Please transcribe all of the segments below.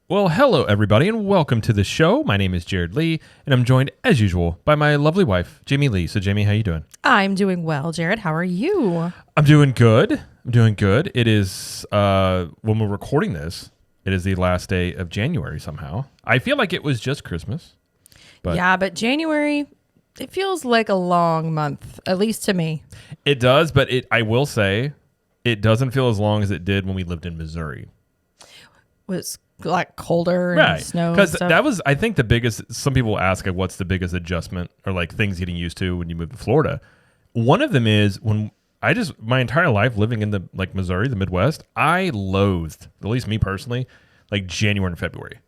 Well, hello, everybody, and welcome to the show. My name is Jared Lee, and I'm joined, as usual, by my lovely wife, Jamie Lee. So, Jamie, how you doing? I'm doing well, Jared. How are you? I'm doing good. It is, when we're recording this, it is the last day of January somehow. I feel like it was just Christmas. But January, it feels like a long month, at least to me. It does, but I will say, it doesn't feel as long as it did when we lived in Missouri. Was like colder and Right. snow. Because and stuff. that was, I think, the biggest. Some people ask, like, what's the biggest adjustment or like things getting used to when you move to Florida? One of them is when my entire life living in the like Missouri, the Midwest, I loathed, at least me personally, like January and February.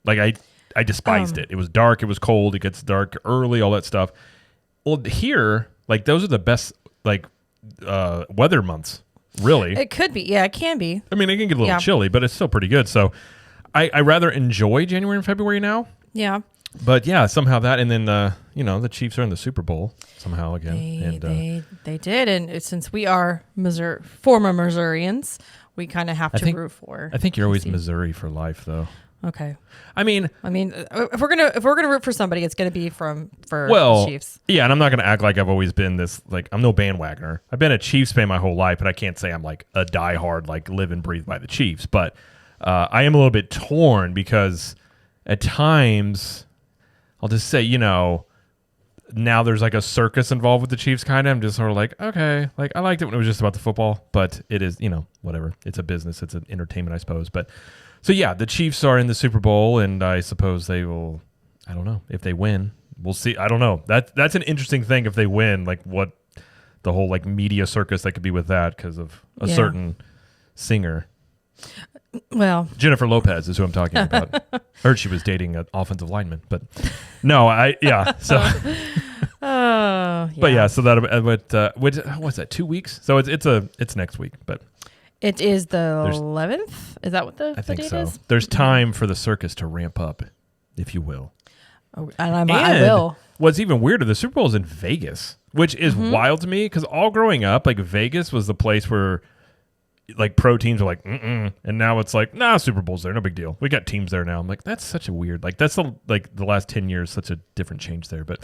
Like I despised it. It was dark. It was cold. It gets dark early. All that stuff. Well, here, like those are the best like weather months. Really? It could be. Yeah, it can be. I mean, it can get a little chilly, but it's still pretty good. So I rather enjoy January and February now. Yeah. But yeah, somehow that, and then, the Chiefs are in the Super Bowl somehow again. They did. And since we are former Missourians, we kind of have to root for. I think you're always Missouri for life, though. Okay. I mean, if we're gonna root for somebody, it's gonna be for Chiefs. Yeah, and I'm not gonna act like I've always been this. Like, I'm no bandwagoner. I've been a Chiefs fan my whole life, but I can't say I'm like a diehard, like live and breathe by the Chiefs. But I am a little bit torn because at times I'll just say, now there's like a circus involved with the Chiefs. Kind of, I'm just sort of like, okay, like I liked it when it was just about the football, but it is, whatever. It's a business. It's an entertainment, I suppose, but. So, yeah, the Chiefs are in the Super Bowl, and I suppose they will, I don't know, if they win. We'll see. I don't know. That's an interesting thing if they win, like what the whole like media circus that could be with that because of a certain singer. Well, Jennifer Lopez is who I'm talking about. Heard she was dating an offensive lineman, but no, So, but yeah, so that, what's that, 2 weeks? So it's next week, but. It is the 11th? Is that what the date so. is? There's time for the circus to ramp up, if you will. Oh, and I will. What's even weirder, the Super Bowl is in Vegas, which is wild to me because all growing up, like Vegas was the place where like pro teams are like, and now it's like, nah, Super Bowl's there, no big deal. We got teams there now. I'm like, that's such a weird, like that's the last 10 years, such a different change there. But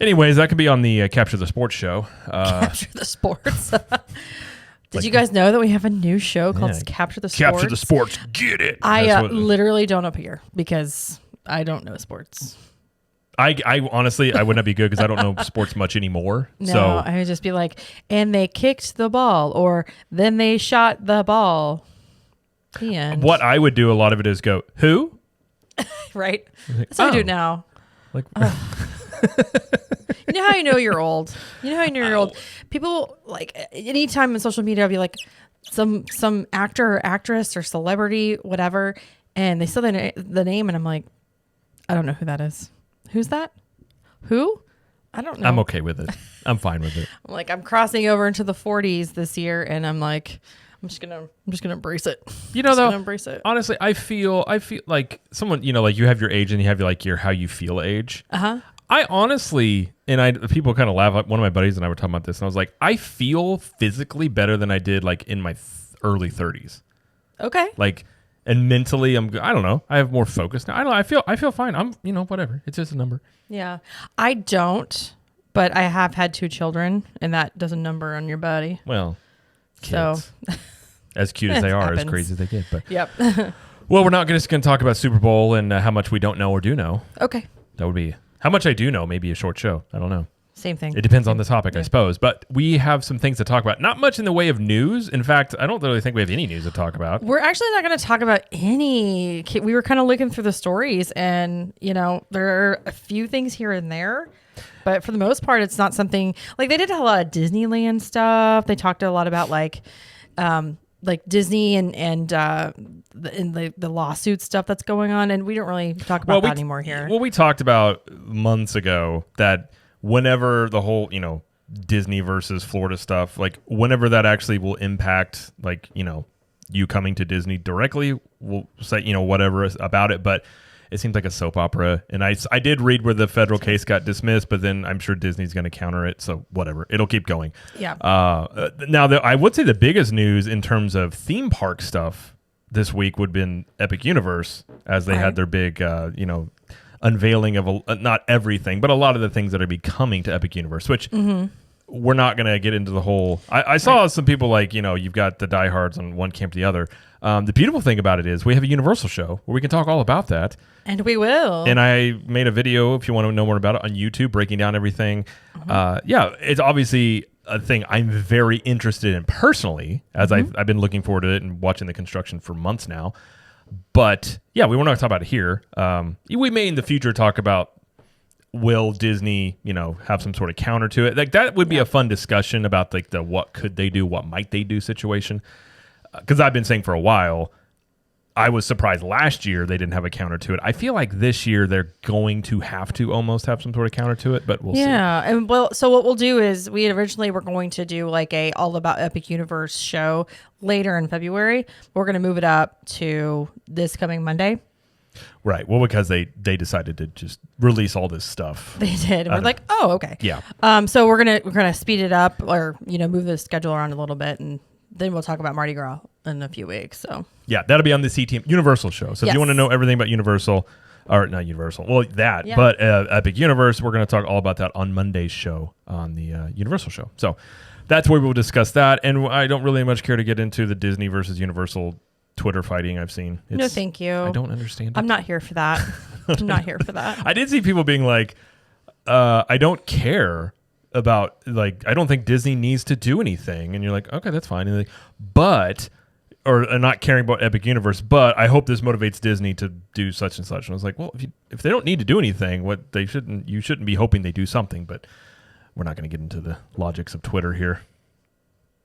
anyways, that could be on the Capture the Sports show. Capture the Sports. Did you guys know that we have a new show called Capture the Sports? Capture the Sports, get it. I literally don't appear because I don't know sports. I honestly, I would not be good because I don't know sports much anymore. No, so I would just be like, and they kicked the ball, or then they shot the ball. The end. What I would do, a lot of it is go, who? Right? That's what I do now. Like, You know how you know you're old? You're old? People, like, anytime on social media, I'll be like, some actor or actress or celebrity, whatever, and they say the name, and I'm like, I don't know who that is. Who's that? Who? I don't know. I'm okay with it. I'm fine with it. I'm like, I'm crossing over into the 40s this year, and I'm like, I'm just gonna embrace it. Though, embrace it. Honestly, I feel like someone, like you have your age and you have like your how you feel age. I honestly, people kind of laugh. One of my buddies and I were talking about this, and I was like, I feel physically better than I did like in my early 30s. Okay. Like, and mentally, I don't know. I have more focus now. I don't know. I feel fine. I'm, whatever. It's just a number. Yeah, I don't, but I have had 2 children, and that does a number on your body. Well, kids. So as cute as they are, happens. as crazy as they get. But yep. Well, we're not just going to talk about Super Bowl and how much we don't know or do know. Okay. That would be how much I do know. Maybe a short show. I don't know. Same thing. It depends on the topic, I suppose. But we have some things to talk about. Not much in the way of news. In fact, I don't really think we have any news to talk about. We're actually not going to talk about any. We were kind of looking through the stories, and there are a few things here and there. But for the most part, it's not something like they did a lot of Disneyland stuff. They talked a lot about like Disney and the lawsuit stuff that's going on, and we don't really talk about that anymore here. Well, we talked about months ago that whenever the whole Disney versus Florida stuff, like whenever that actually will impact, like you coming to Disney directly, we'll say whatever about it, but. It seems like a soap opera, and I did read where the federal case got dismissed, but then I'm sure Disney's going to counter it, so whatever. It'll keep going. Yeah. Now, I would say the biggest news in terms of theme park stuff this week would have been Epic Universe, as they Right. had their big, unveiling of not everything, but a lot of the things that are be coming to Epic Universe, which we're not going to get into the whole. I saw some people like, you've got the diehards on one camp to the other. The beautiful thing about it is we have a Universal show where we can talk all about that. And we will. And I made a video, if you want to know more about it, on YouTube, breaking down everything. It's obviously a thing I'm very interested in personally, as I've been looking forward to it and watching the construction for months now. But yeah, we were not going to talk about it here. We may in the future talk about, will Disney, have some sort of counter to it? Like that would be a fun discussion about like the what could they do, what might they do situation. Because I've been saying for a while, I was surprised last year they didn't have a counter to it. I feel like this year they're going to have to almost have some sort of counter to it, but we'll see. Yeah, and so what we'll do is we originally were going to do like a all about Epic Universe show later in February. We're going to move it up to this coming Monday. Right. Well, because they decided to just release all this stuff. They did. And we're like, oh, okay. Yeah. So we're gonna speed it up or move the schedule around a little bit, and then we'll talk about Mardi Gras in a few weeks. So yeah, that'll be on the CTM Universal show. So if you want to know everything about Universal, or not Universal, well that, but Epic Universe, we're going to talk all about that on Monday's show on the Universal show. So that's where we'll discuss that. And I don't really much care to get into the Disney versus Universal Twitter fighting I've seen. No, thank you. I don't understand it. I'm not here for that. I'm not here for that. I did see people being like, I don't care about, like, I don't think Disney needs to do anything. And you're like, okay, that's fine. And like, but, or not caring about Epic Universe, but I hope this motivates Disney to do such and such. And I was like, well, if they don't need to do anything, you shouldn't be hoping they do something. But we're not going to get into the logics of Twitter here.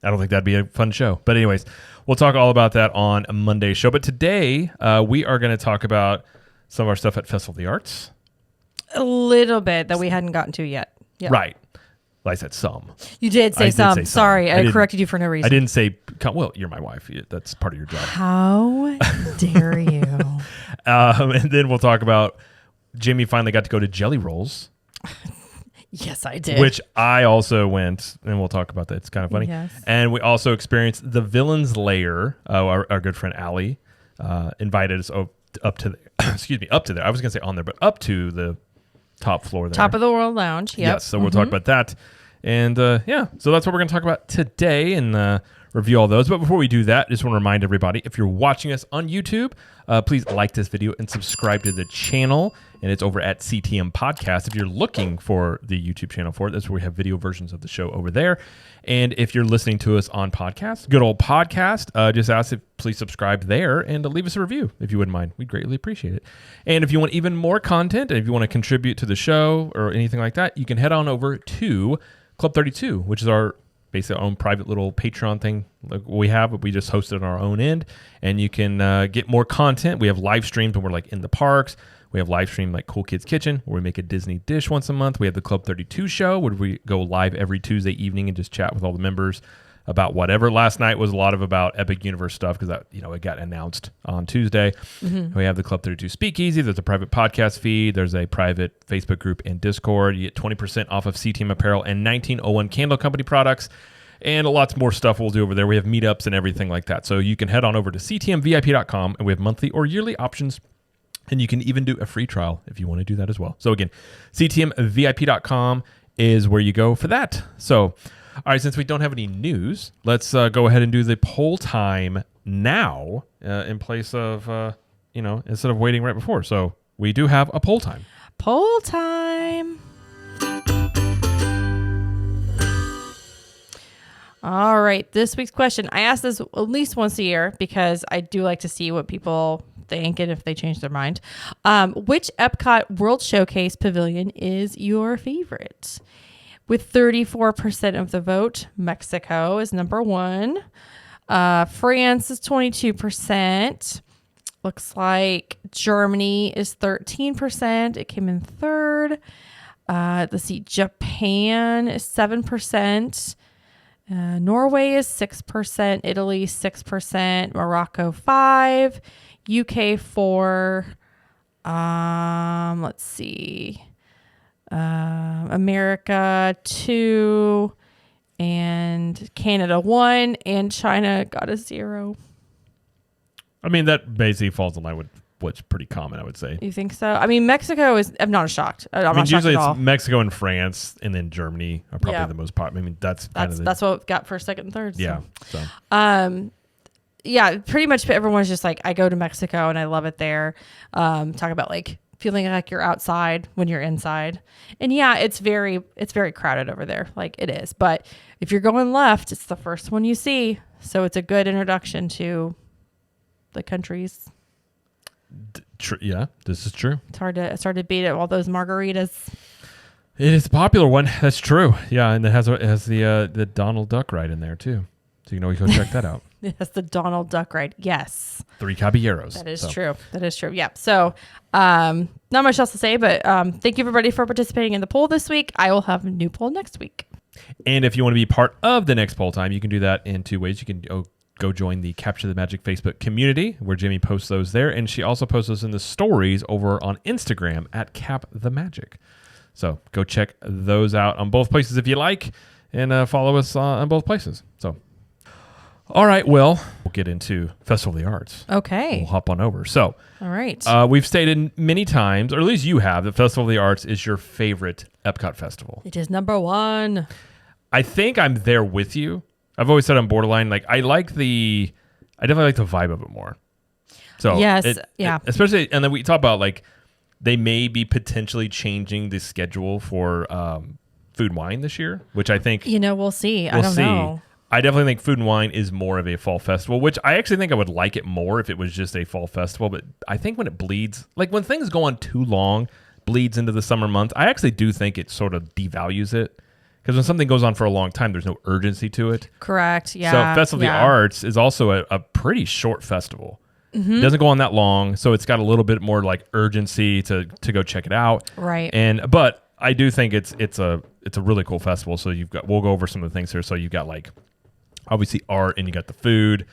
I don't think that'd be a fun show. But anyways, we'll talk all about that on Monday's show. But today, we are going to talk about some of our stuff at Festival of the Arts. A little bit that we hadn't gotten to yet. Yep. Right. I said some. You did say some. Sorry, I corrected you for no reason. I didn't say, well, you're my wife. That's part of your job. How dare you? And then we'll talk about Jimmy finally got to go to Jellyrolls. Yes, I did. Which I also went, and we'll talk about that. It's kind of funny. Yes. And we also experienced the Villain's Lair. Our good friend Allie invited us up to there. I was going to say on there, but up to the top floor there. Top of the World Lounge. Yep. Yes, so we'll talk about that. And so that's what we're going to talk about today and review all those. But before we do that, I just want to remind everybody, if you're watching us on YouTube, please like this video and subscribe to the channel. And it's over at CTM Podcast. If you're looking for the YouTube channel for it, that's where we have video versions of the show over there. And if you're listening to us on podcast, good old podcast, just ask if please subscribe there and leave us a review if you wouldn't mind. We'd greatly appreciate it. And if you want even more content and if you want to contribute to the show or anything like that, you can head on over to Club 32, which is our basically our own private little Patreon thing like we have, but we just host it on our own end. And you can get more content. We have live streams when we're like in the parks. We have live stream like Cool Kids Kitchen, where we make a Disney dish once a month. We have the Club 32 show, where we go live every Tuesday evening and just chat with all the members about whatever. Last night was a lot of about Epic Universe stuff because that it got announced on Tuesday. Mm-hmm. We have the Club 32 Speakeasy. There's a private podcast feed. There's a private Facebook group and Discord. You get 20% off of CTM apparel and 1901 Candle Company products. And lots more stuff we'll do over there. We have meetups and everything like that. So you can head on over to ctmvip.com, and we have monthly or yearly options. And you can even do a free trial if you want to do that as well. So again, ctmvip.com is where you go for that. So, all right, since we don't have any news, let's go ahead and do the poll time now in place of, instead of waiting right before. So we do have a poll time. Poll time. All right, this week's question. I ask this at least once a year because I do like to see what people think and if they change their mind. Which Epcot World Showcase pavilion is your favorite? With 34% of the vote, Mexico is number one. France is 22%. Looks like Germany is 13%. It came in third. Let's see, Japan is 7%. Norway is 6%. Italy 6%. Morocco 5%. UK 4, let's see, America 2, and Canada 1, and China got a 0. I mean, that basically falls in line with what's pretty common, I would say. You think so? I mean, Mexico is. I'm not shocked. I'm not shocked usually at all. it's Mexico and France, and then Germany are probably the most popular. I mean, that's what we've got first, second, and third. So. Yeah. So. Yeah, pretty much everyone's just like, I go to Mexico and I love it there. Talk about like feeling like you're outside when you're inside. And yeah, it's very crowded over there. Like it is. But if you're going left, it's the first one you see. So it's a good introduction to the countries. Yeah, this is true. It's hard to beat it. All those margaritas. It is a popular one. That's true. Yeah, and it has the Donald Duck ride in there too. So you can always go check that out. Yes, the Donald Duck ride. Yes. Three Caballeros. That is true. That is true. Yeah. So not much else to say, but thank you everybody for participating in the poll this week. I will have a new poll next week. And if you want to be part of the next poll time, you can do that in two ways. You can go join the Capture the Magic Facebook community where Jimmy posts those there. And she also posts those in the stories over on Instagram at Cap the Magic. So go check those out on both places if you like, and follow us on both places. So. All right, well, we'll get into Festival of the Arts. Okay. We'll hop on over. So, all right. We've stated many times, or at least you have, that Festival of the Arts is your favorite Epcot festival. It is number one. I think I'm there with you. I've always said I'm borderline. Like, I definitely like the vibe of it more. So, yes, especially, and then we talk about, like, they may be potentially changing the schedule for Food and Wine this year, which I think... we'll see. I don't know. I definitely think Food and Wine is more of a fall festival, which I actually think I would like it more if it was just a fall festival. But I think when it bleeds, like when things go on too long, bleeds into the summer months, I actually do think it sort of devalues it. Because when something goes on for a long time, there's no urgency to it. Correct. Yeah. So Festival of the Arts is also a pretty short festival. Mm-hmm. It doesn't go on that long, so it's got a little bit more like urgency to go check it out. Right. But I do think it's a really cool festival. So we'll go over some of the things here. So you've got like obviously art, and you got the food,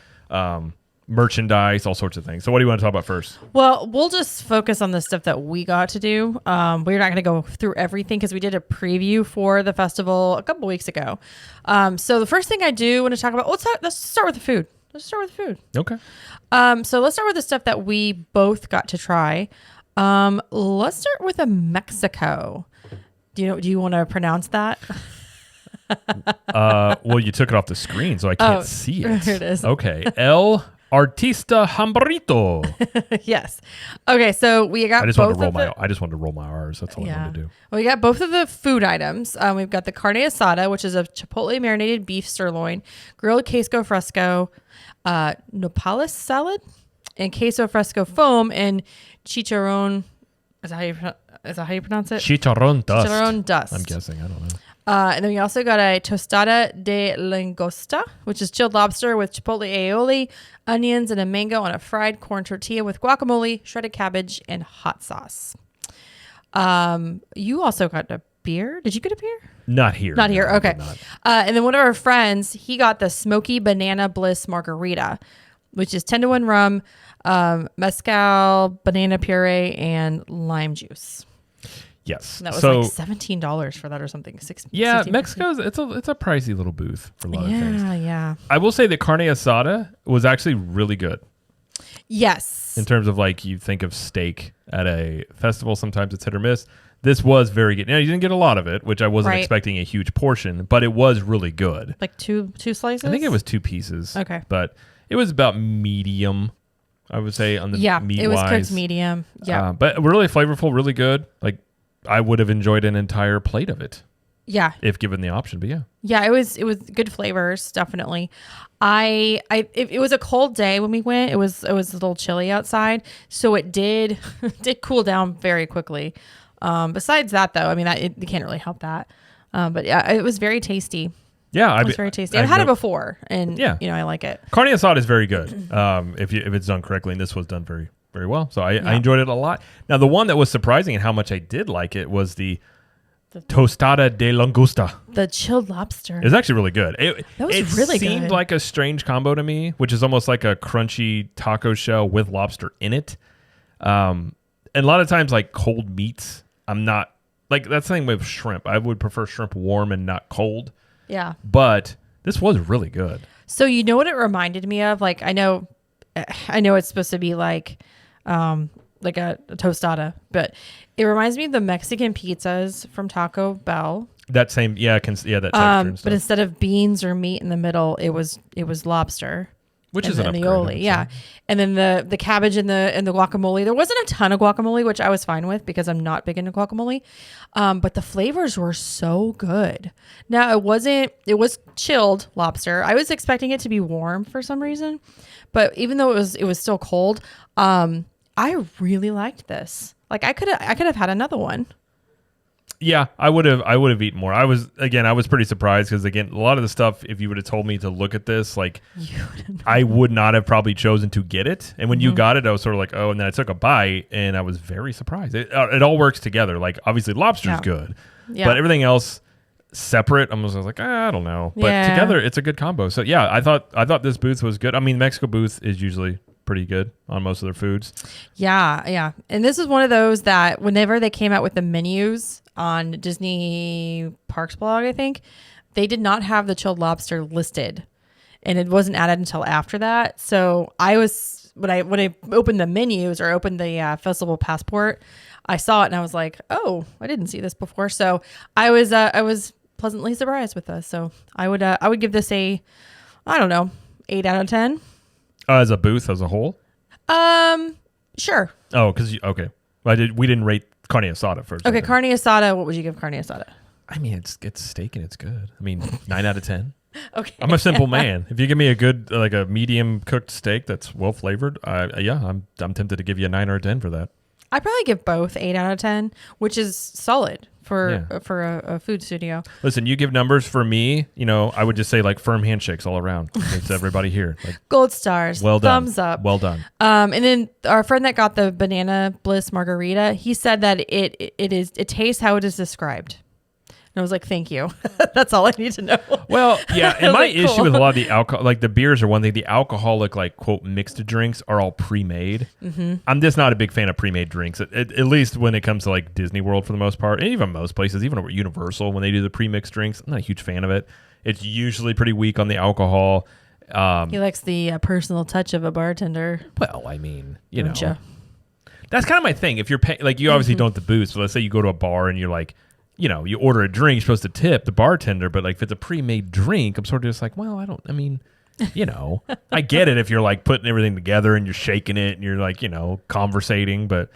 merchandise, all sorts of things. So what do you want to talk about first? Well, we'll just focus on the stuff that we got to do. We're not going to go through everything because we did a preview for the festival a couple weeks ago. So the first thing I do want to talk about, let's start with the food. Okay. So let's start with the stuff that we both got to try. Let's start with Mexico. Do you want to pronounce that? Well, you took it off the screen, so I can't see it. There it is. Okay. El Artista Hamburrito. Yes. Okay, so we got I just wanted to roll my R's. That's all I wanted to do. Well, we got both of the food items. We've got the carne asada, which is a chipotle marinated beef sirloin, grilled queso fresco, nopales salad, and queso fresco foam, and chicharron. Is that how you pronounce it? Chicharron dust. Chicharron dust. I'm guessing. I don't know. And then we also got a tostada de langosta, which is chilled lobster with chipotle aioli, onions, and a mango on a fried corn tortilla with guacamole, shredded cabbage, and hot sauce. You also got a beer. Did you get a beer? Not here. Not here. No, Okay. not. And then one of our friends, he got the Smoky Banana Bliss Margarita, which is 10-to-1 rum, mezcal, banana puree, and lime juice. Yes. And that was like $17 for that or something. Yeah, 16, Mexico's it's a pricey little booth for a lot of things. Yeah. I will say the carne asada was actually really good. Yes. In terms of like you think of steak at a festival, sometimes it's hit or miss. This was very good. Now you didn't get a lot of it, which I wasn't expecting a huge portion, but it was really good. Like two slices? I think it was 2 pieces. Okay. But it was about medium, I would say, on the meat-wise. It was cooked medium. Yeah. But really flavorful, really good. Like I would have enjoyed an entire plate of it. Yeah. If given the option, but yeah. Yeah, it was good flavors, definitely. It was a cold day when we went. It was a little chilly outside, so it did cool down very quickly. Besides that, though, I mean, you can't really help that. But yeah, it was very tasty. Yeah, it was very tasty. I've had it before, and I like it. Carne asada is very good if it's done correctly, and this was done very, very well. So I enjoyed it a lot. Now, the one that was surprising and how much I did like it was the tostada de langosta. The chilled lobster. It was actually really good. It really seemed good. like a strange combo to me, which is almost like a crunchy taco shell with lobster in it. And a lot of times, like cold meats, I'm not like that's the same with shrimp. I would prefer shrimp warm and not cold. Yeah. But this was really good. So you know what it reminded me of? Like I know I know it's supposed to be like a tostada, but it reminds me of the Mexican pizzas from Taco Bell. That same, that texture and stuff. But instead of beans or meat in the middle, it was lobster. Which is an upgrade. Aioli, yeah. And then the cabbage and the guacamole. There wasn't a ton of guacamole, which I was fine with because I'm not big into guacamole. But the flavors were so good. Now it was chilled lobster. I was expecting it to be warm for some reason, but even though it was still cold, I really liked this. Like I could have had another one. Yeah, I would have eaten more. I was pretty surprised because again, a lot of the stuff, if you would have told me to look at this, like I would not have probably chosen to get it. And when you got it, I was sort of like, oh, and then I took a bite and I was very surprised. It all works together. Like obviously lobster's good, but everything else separate, I was like, I don't know. But together, it's a good combo. So yeah, I thought this booth was good. I mean, Mexico booth is usually pretty good on most of their foods. Yeah. And this is one of those that whenever they came out with the menus on Disney Parks blog, I think, they did not have the chilled lobster listed. And it wasn't added until after that. So when I opened the menus or opened the festival passport, I saw it and I was like, oh, I didn't see this before. So I was pleasantly surprised with this. So I would give this a, I don't know, 8 out of 10. As a booth as a whole? Sure. Oh, okay. We didn't rate carne asada first. Okay, carne asada. What would you give carne asada? I mean, it's steak and it's good. I mean, 9 out of 10. Okay. I'm a simple man. If you give me a good, like a medium cooked steak that's well flavored, I'm tempted to give you a 9 or a 10 for that. I'd probably give both 8 out of 10, which is solid for a food studio. Listen, you give numbers for me, I would just say like firm handshakes all around. It's everybody here. Like, gold stars. Well done. Thumbs up. Well done. And then our friend that got the Banana Bliss margarita, he said that it tastes how it is described. And I was like, thank you. That's all I need to know. Well, yeah. And my issue with a lot of the alcohol, like the beers are one thing. The alcoholic, like, quote, mixed drinks are all pre-made. Mm-hmm. I'm just not a big fan of pre-made drinks, at least when it comes to like Disney World for the most part. And even most places, even over Universal, when they do the pre-mixed drinks, I'm not a huge fan of it. It's usually pretty weak on the alcohol. He likes the personal touch of a bartender. Well, I mean, that's kind of my thing. If you're paying, like, you obviously don't the booze. So let's say you go to a bar and you're like, you order a drink, you're supposed to tip the bartender, but like if it's a pre-made drink, I'm sort of just like, well, I get it if you're like putting everything together and you're shaking it and you're like, conversating, but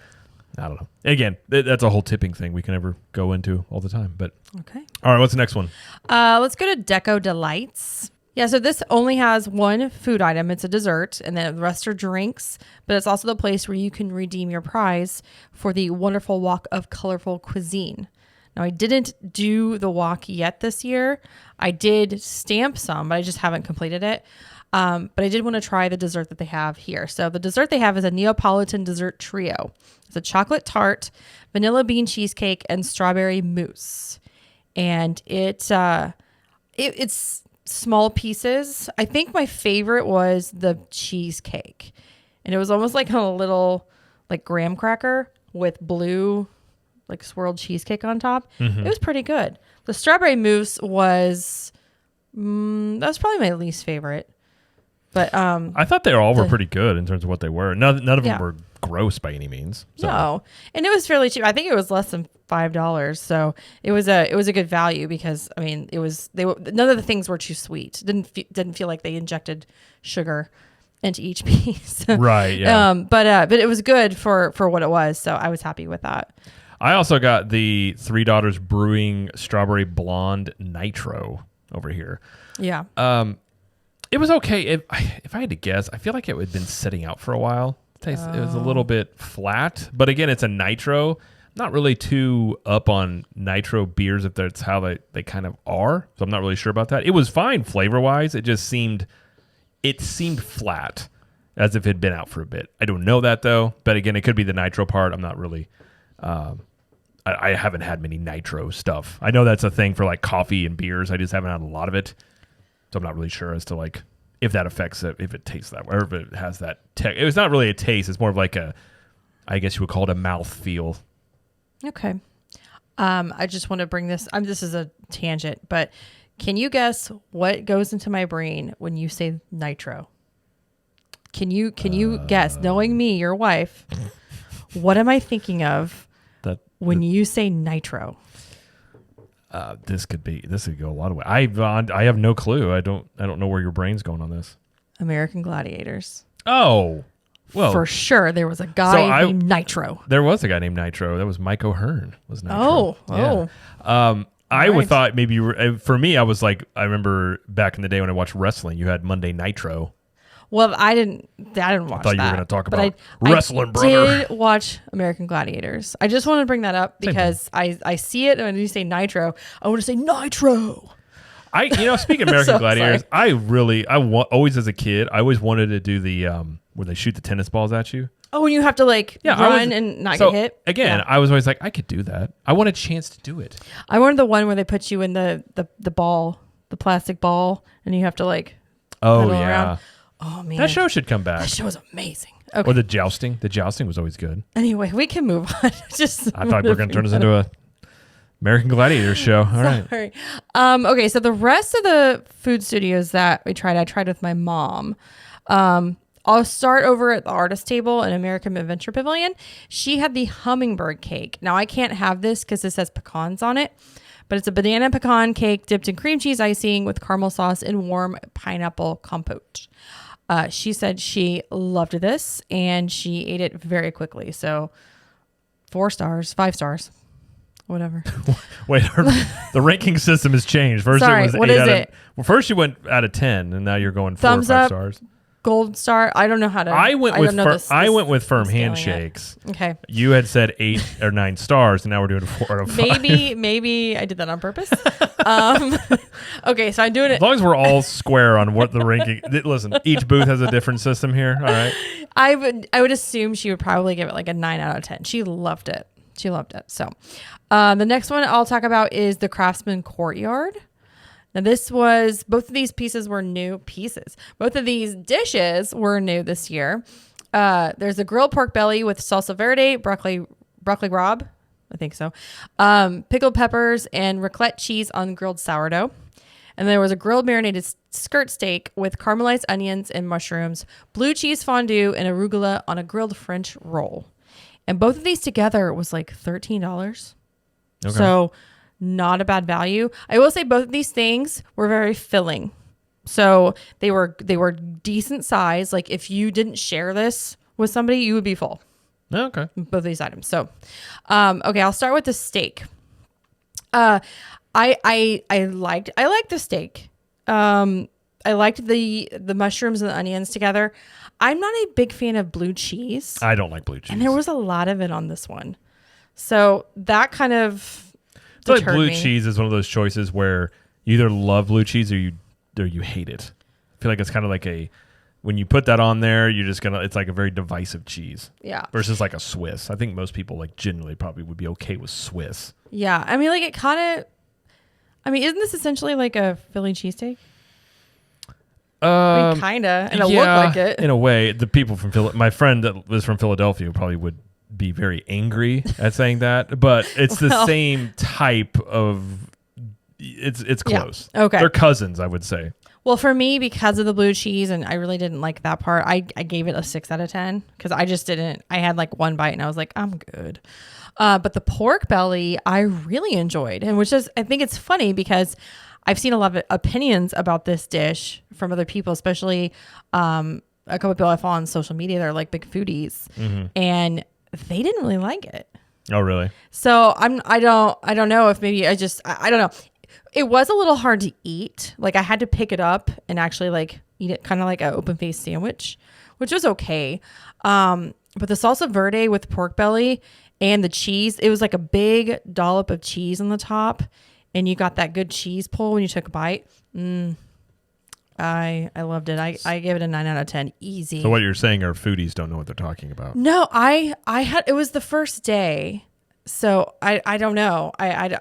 I don't know. Again, that's a whole tipping thing we can never go into all the time, but okay. All right, what's the next one? Let's go to Deco Delights. Yeah, so this only has one food item. It's a dessert, and then the rest are drinks, but it's also the place where you can redeem your prize for the wonderful walk of colorful cuisine. Now, I didn't do the walk yet this year. I did stamp some, but I just haven't completed it. But I did want to try the dessert that they have here. So the dessert they have is a Neapolitan dessert trio. It's a chocolate tart, vanilla bean cheesecake, and strawberry mousse. And it's small pieces. I think my favorite was the cheesecake. And it was almost like a little like graham cracker with blue like swirled cheesecake on top. Mm-hmm. It was pretty good. The strawberry mousse was that was probably my least favorite. But I thought they all were pretty good in terms of what they were. None of them were gross by any means. So. No, and it was fairly cheap. I think it was less than $5, so it was a good value because I mean none of the things were too sweet. Didn't feel like they injected sugar into each piece. Right. Yeah. But it was good for what it was, so I was happy with that. I also got the Three Daughters Brewing Strawberry Blonde Nitro over here. Yeah. It was okay. If I had to guess, I feel like it had been sitting out for a while. It was a little bit flat, but again, it's a nitro. Not really too up on nitro beers if that's how they kind of are. So I'm not really sure about that. It was fine flavor-wise. It just seemed flat, as if it had been out for a bit. I don't know that though, but again, it could be the nitro part. I'm not really. I haven't had many nitro stuff. I know that's a thing for like coffee and beers. I just haven't had a lot of it. So I'm not really sure as to like if that affects it, if it tastes that way, or if it has that it's not really a taste. It's more of like I guess you would call it a mouth feel. Okay. I just want to bring this. This is a tangent, but can you guess what goes into my brain when you say nitro? Can you guess? Knowing me, your wife, what am I thinking of when you say nitro? This could go a lot of ways. I have no clue. I don't know where your brain's going on this. American Gladiators. Oh, well, for sure. There was a guy named Nitro. There was a guy named Nitro. That was Mike O'Hearn. Was Nitro? I would thought maybe for me, I was like, I remember back in the day when I watched wrestling, you had Monday Nitro. Well, I didn't watch that. I thought you were going to talk about wrestling, brother. I did watch American Gladiators. I just want to bring that up because I see it, and when you say Nitro, I want to say Nitro. Speaking of American Gladiators, always as a kid, I always wanted to do the where they shoot the tennis balls at you. Oh, and you have to run and not get hit? Again, I was always like, I could do that. I want a chance to do it. I wanted the one where they put you in the ball, the plastic ball, and you have to pedal around. Oh, man. That show should come back. That show was amazing. Okay. Or the jousting. The jousting was always good. Anyway, we can move on. I thought we were going to turn this into a American Gladiator show. All right. Okay, so the rest of the food studios that I tried with my mom. I'll start over at the artist table in American Adventure Pavilion. She had the hummingbird cake. Now, I can't have this because it says pecans on it, but it's a banana pecan cake dipped in cream cheese icing with caramel sauce and warm pineapple compote. She said she loved this, and she ate it very quickly. So 4 stars, 5 stars, whatever. Wait, the ranking system has changed. First, Sorry, it was what 8 is out of, it? Well, first you went out of 10, and now you're going 4 Thumbs or 5 up, stars. Gold star. I don't know how to. I went with firm handshakes. Okay. You had said 8 or 9 stars, and now we're doing 4 out of 5. Maybe I did that on purpose. Okay, so I'm doing it. As long as we're all square on what the ranking. Listen, each booth has a different system here. All right. I would assume she would probably give it a 9 out of 10. She loved it. So, the next one I'll talk about is the Craftsman Courtyard. Now, both of these pieces were new pieces. Both of these dishes were new this year. There's a grilled pork belly with salsa verde, broccoli rabe, I think so, pickled peppers, and raclette cheese on grilled sourdough. And there was a grilled marinated skirt steak with caramelized onions and mushrooms, blue cheese fondue, and arugula on a grilled French roll. And both of these together was $13. Okay. So not a bad value. I will say both of these things were very filling. So they were decent size. Like if you didn't share this with somebody, you would be full. Okay. Both of these items. So, okay, I'll start with the steak. I liked the steak. I liked the mushrooms and the onions together. I'm not a big fan of blue cheese. I don't like blue cheese. And there was a lot of it on this one. So that kind of I feel like blue cheese is one of those choices where you either love blue cheese or you hate it. I feel like it's kind of like when you put that on there, you're just it's like a very divisive cheese. Yeah. Versus like a Swiss. I think most people generally probably would be okay with Swiss. Yeah. I mean, isn't this essentially like a Philly cheesesteak? Kind of, and it looked like it. In a way, the people from my friend that was from Philadelphia probably would be very angry at saying that, but it's the same type of. It's close. Yeah. Okay, they're cousins, I would say. Well, for me, because of the blue cheese, and I really didn't like that part, I gave it a 6 out of 10 because I just didn't. I had one bite, and I was like, I'm good. But the pork belly, I really enjoyed, and I think it's funny because I've seen a lot of opinions about this dish from other people, especially a couple of people I follow on social media. They're big foodies, and they didn't really like it. Oh, really? So I don't know if maybe I don't know. It was a little hard to eat. I had to pick it up and actually eat it kind of like an open faced sandwich, which was okay. But the salsa verde with pork belly and the cheese, it was like a big dollop of cheese on the top. And you got that good cheese pull when you took a bite. I loved it. I gave it a 9 out of 10. Easy. So what you're saying are foodies don't know what they're talking about. No, it was the first day. So I don't know. I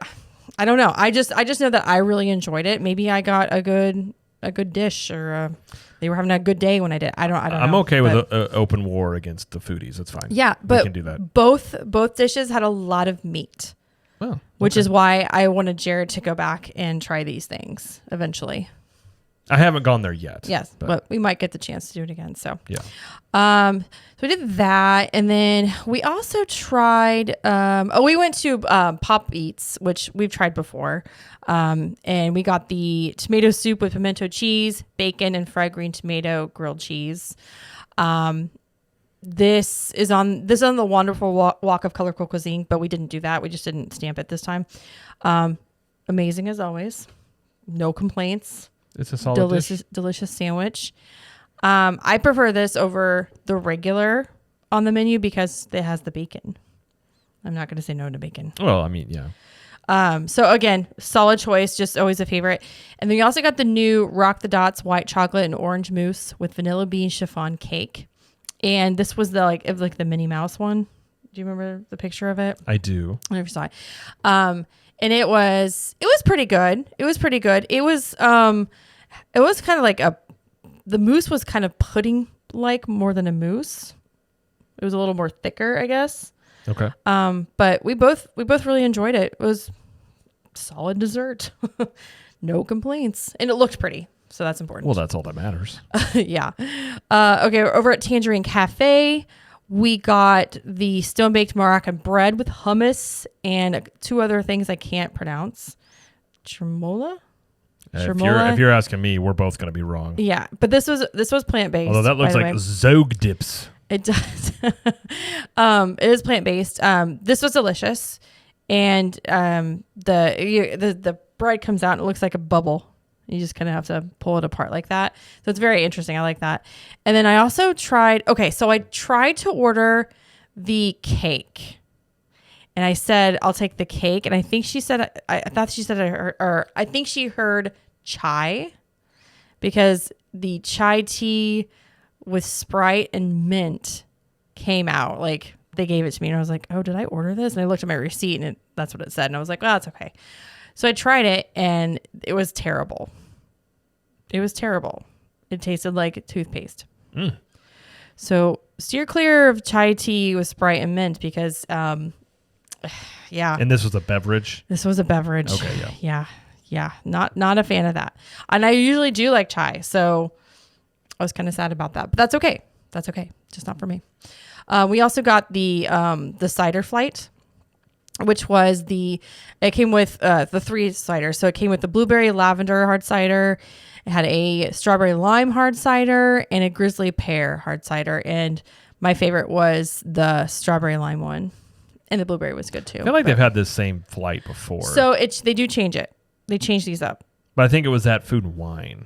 don't know. I just know that I really enjoyed it. Maybe I got a good dish, or they were having a good day when I did. I don't know. I'm okay with an open war against the foodies. That's fine. Yeah, we but can do that. Both dishes had a lot of meat. Oh, okay. Which is why I wanted Jared to go back and try these things eventually. I haven't gone there yet. Yes, but we might get the chance to do it again. So yeah. So we did that, and then we also tried. We went to Pop Eats, which we've tried before, and we got the tomato soup with pimento cheese, bacon, and fried green tomato grilled cheese. This is on the wonderful walk of colorful cuisine, but we didn't do that. We just didn't stamp it this time. Amazing as always, no complaints. It's a solid dish. Delicious sandwich. I prefer this over the regular on the menu because it has the bacon. I'm not going to say no to bacon. Well, I mean, yeah. So again, solid choice, just always a favorite. And then we also got the new Rock the Dots white chocolate and orange mousse with vanilla bean chiffon cake. And this was the Minnie Mouse one. Do you remember the picture of it? I do. I never saw it. And it was pretty good. It was pretty good. It was kind of like the mousse was kind of pudding-like more than a mousse. It was a little more thicker, I guess. Okay. But we both really enjoyed it. It was solid dessert. No complaints. And it looked pretty. So that's important. Well, that's all that matters. Yeah. Okay. Over at Tangerine Cafe, we got the stone-baked Moroccan bread with hummus and 2 other things I can't pronounce. Chermoula? If you're asking me, we're both going to be wrong. Yeah, but this was plant-based. Although that looks like Zog dips. It does. It is plant-based. This was delicious, and the bread comes out and it looks like a bubble. You just kind of have to pull it apart like that. So it's very interesting. I like that. And then I also tried to order the cake. And I said, I'll take the cake. And I think she said, I think she heard chai, because the chai tea with Sprite and mint came out. Like, they gave it to me and I was like, oh, did I order this? And I looked at my receipt and that's what it said. And I was like, well, that's okay. So I tried it and it was terrible. It was terrible. It tasted like toothpaste. Mm. So steer clear of chai tea with Sprite and mint because, yeah. And this was a beverage? This was a beverage. Okay, yeah. Yeah. Not a fan of that. And I usually do like chai. So I was kind of sad about that. But that's okay. That's okay. Just not for me. We also got the cider flight, which was it came with the 3 ciders. So it came with the blueberry lavender hard cider. It had a strawberry lime hard cider and a grizzly pear hard cider. And my favorite was the strawberry lime one. And the blueberry was good too. I feel like they've had this same flight before. So they do change it. They change these up. But I think it was at Food and Wine.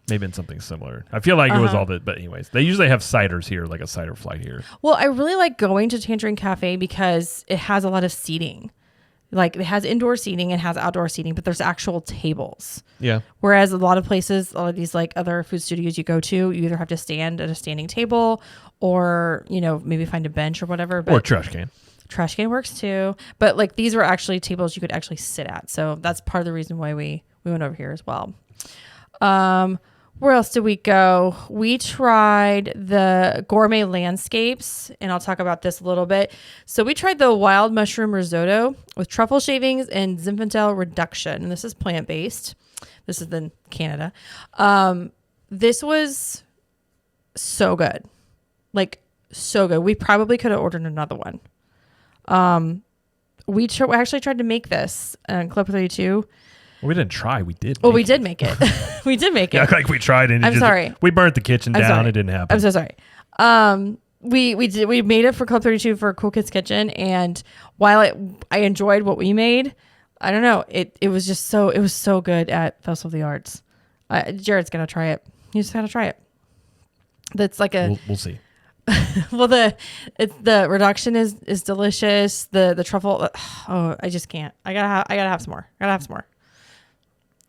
Maybe in something similar. I feel like it was all that, but anyways, they usually have ciders here, like a cider flight here. Well, I really like going to Tangerine Cafe because it has a lot of seating. Like, it has indoor seating and has outdoor seating, but there's actual tables. Yeah. Whereas a lot of these like other food studios you go to, you either have to stand at a standing table or, maybe find a bench or whatever. But or a trash can. Trash can works too. But like, these were actually tables you could actually sit at. So that's part of the reason why we went over here as well. Where else did we go? We tried the gourmet landscapes, and I'll talk about this a little bit. So we tried the wild mushroom risotto with truffle shavings and Zinfandel reduction. And this is plant-based. This is in Canada. This was so good. Like, so good. We probably could have ordered another one. We actually tried to make this in Club 32. Well, we didn't try. We did. Well, we did make it. We did make it. Yeah, like we tried and sorry. We burnt the kitchen down. It didn't happen. I'm so sorry. We made it for Club 32 for Cool Kids Kitchen, and while I enjoyed what we made, I don't know. It was so good at Festival of the Arts. Jared's gonna try it. You just gotta try it. That's like we'll see. Well, the reduction is delicious. The truffle. Oh, I just can't. I gotta have some more.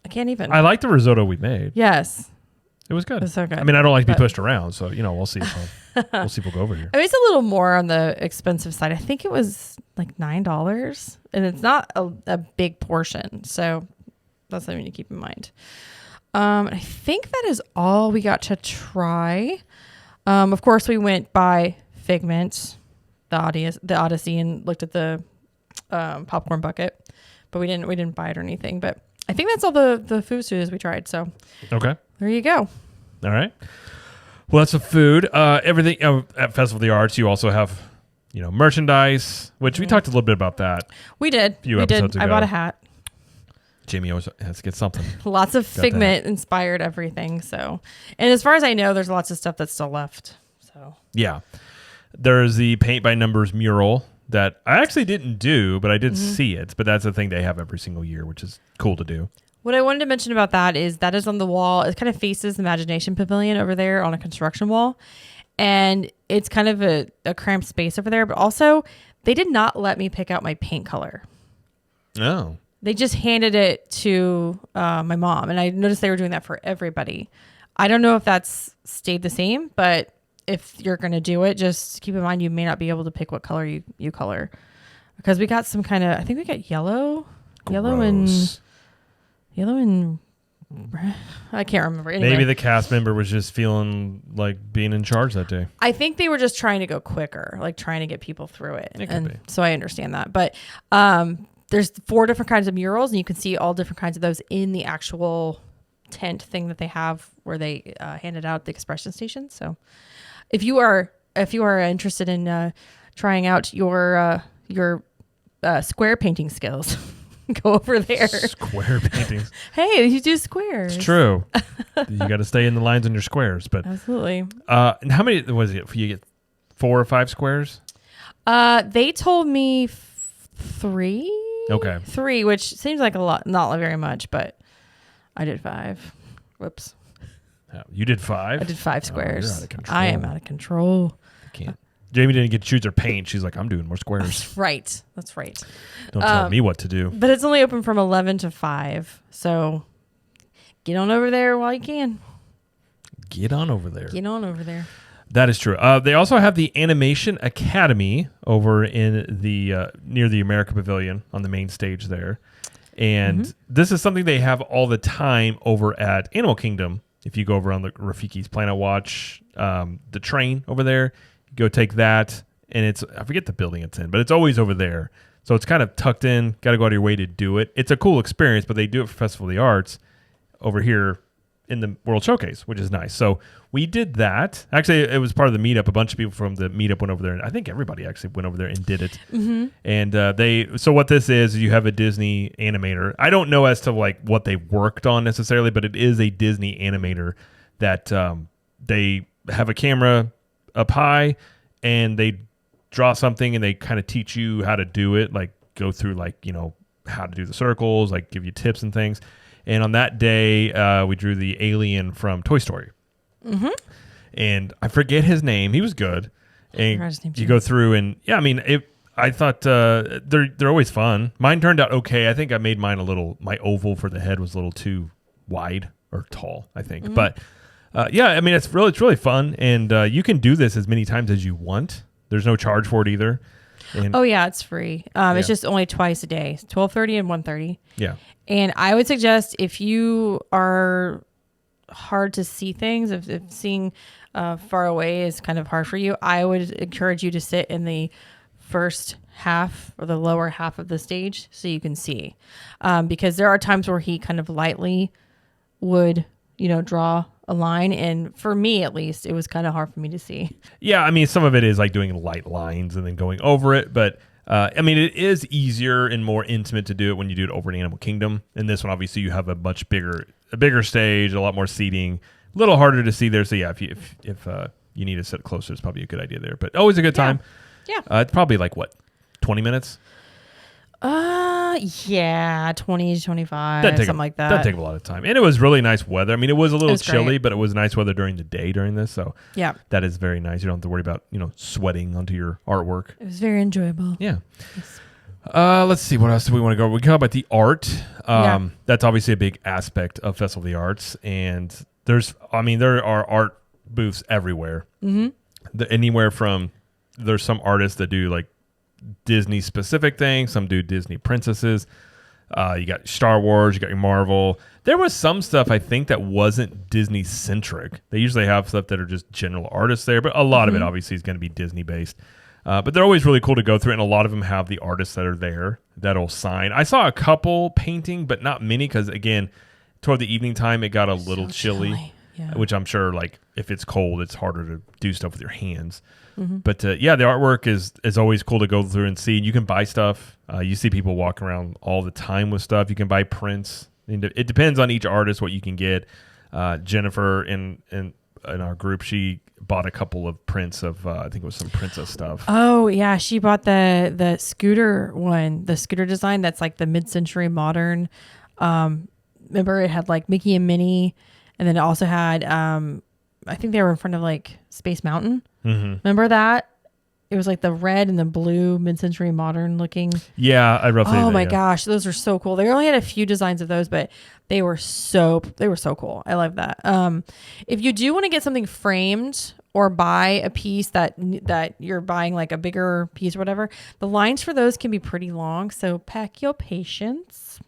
I can't even. I like the risotto we made. Yes. It was good. It was so good. I mean, I don't like to be pushed around, so we'll see. We'll see if we'll go over here. I mean, it's a little more on the expensive side. I think it was like $9, and it's not a big portion, so that's something to keep in mind. I think that is all we got to try. Of course, we went by Figment, the Odyssey, and looked at the popcorn bucket, but we didn't buy it or anything. But I think that's all the food studios we tried. So Okay. there you go. All right. Well, that's the food. Everything at Festival of the Arts, you also have, merchandise, which we talked a little bit about that. We did. Few episodes ago. I bought a hat. Jamie always has to get something. Lots of Figment inspired everything. So, and as far as I know, there's lots of stuff that's still left. So yeah, there's the paint by numbers mural that I actually didn't do, but I did see it. But that's a thing they have every single year, which is cool to do. What I wanted to mention about that is on the wall. It kind of faces the Imagination Pavilion over there on a construction wall. And it's kind of a cramped space over there. But also, they did not let me pick out my paint color. Oh. They just handed it to my mom. And I noticed they were doing that for everybody. I don't know if that's stayed the same. But if you're going to do it, just keep in mind you may not be able to pick what color you color. Because we got some kind of, I think we got yellow. Gross. Yellow and I can't remember. Anyway, maybe the cast member was just feeling like being in charge that day. I think they were just trying to go quicker, like trying to get people through it. It could be. So I understand that. But there's 4 different kinds of murals, and you can see all different kinds of those in the actual tent thing that they have where they hand it out at the expression station. So if you are interested in trying out your square painting skills. Go over there. Square paintings. Hey, you do squares. It's true. You got to stay in the lines on your squares, but absolutely. And how many was it? You get 4 or 5 squares? They told me 3. Okay. 3, which seems like a lot, not very much, but I did 5. Whoops. You did 5? I did 5 squares. You're out of control. I am out of control. I can't. Jamie didn't get to choose her paint. She's like, I'm doing more squares. That's right. Don't tell me what to do. But it's only open from 11 to 5. So get on over there while you can. Get on over there. That is true. They also have the Animation Academy over in the near the America Pavilion on the main stage there. And this is something they have all the time over at Animal Kingdom. If you go over on the Rafiki's Planet Watch, the train over there, go take that, and it's, I forget the building it's in, but it's always over there. So it's kind of tucked in, got to go out of your way to do it. It's a cool experience, but they do it for Festival of the Arts over here in the World Showcase, which is nice. So we did that. Actually, it was part of the meetup. A bunch of people from the meetup went over there, and I think everybody actually went over there and did it. And so what this is, you have a Disney animator. I don't know as to like what they worked on necessarily, but it is a Disney animator that they have a camera up high, and they draw something, and they kind of teach you how to do it, like go through like, how to do the circles, like give you tips and things. And on that day, we drew the alien from Toy Story. And I forget his name. He was good. And you go through, and yeah, I mean, I thought they're always fun. Mine turned out okay. I think I made mine my oval for the head was a little too wide or tall, I think. But yeah, I mean, it's really fun, and you can do this as many times as you want. There's no charge for it either. And it's free. It's just only twice a day, 12:30 and 1:30. Yeah. And I would suggest if you are hard to see things, if seeing far away is kind of hard for you, I would encourage you to sit in the first half or the lower half of the stage so you can see. Because there are times where he kind of lightly would, draw a line, and for me at least it was kind of hard for me to see. Yeah, I mean, some of it is like doing light lines and then going over it, but I mean, it is easier and more intimate to do it when you do it over in Animal Kingdom. In this one, obviously, you have a much bigger stage, a lot more seating, a little harder to see there. So yeah, if you need to sit closer, it's probably a good idea there. But always a good time. Yeah. It's probably like 20 minutes. 20 to 25, something like that. Doesn't take a lot of time. And it was really nice weather. I mean, it was a little chilly, but it was nice weather during the day during this. So yeah, that is very nice. You don't have to worry about, sweating onto your artwork. It was very enjoyable. Yeah. Yes. Let's see. What else do we want to go? We can talk about the art. That's obviously a big aspect of Festival of the Arts. And there are art booths everywhere. Anywhere from, there's some artists that do like Disney specific things. Some do Disney princesses. You got Star Wars. You got your Marvel. There was some stuff I think that wasn't Disney centric. They usually have stuff that are just general artists there, but a lot of it obviously is going to be Disney based. But they're always really cool to go through, and a lot of them have the artists that are there that'll sign. I saw a couple painting, but not many, because again, toward the evening time, it got a little chilly. Yeah. Which I'm sure, like, if it's cold, it's harder to do stuff with your hands. Mm-hmm. But yeah, the artwork is always cool to go through and see. You can buy stuff. You see people walking around all the time with stuff. You can buy prints. It depends on each artist what you can get. Jennifer in our group, she bought a couple of prints of I think it was some princess stuff. Oh yeah, she bought the scooter one, the scooter design that's like the mid-century modern. Remember, it had like Mickey and Minnie. And then it also had, I think they were in front of like Space Mountain. Mm-hmm. Remember that? It was like the red and the blue mid-century modern looking. Yeah, I roughly. Oh my gosh, those are so cool. They only had a few designs of those, but they were so cool. I love that. If you do want to get something framed or buy a piece that you're buying, like a bigger piece or whatever, the lines for those can be pretty long. So pack your patience.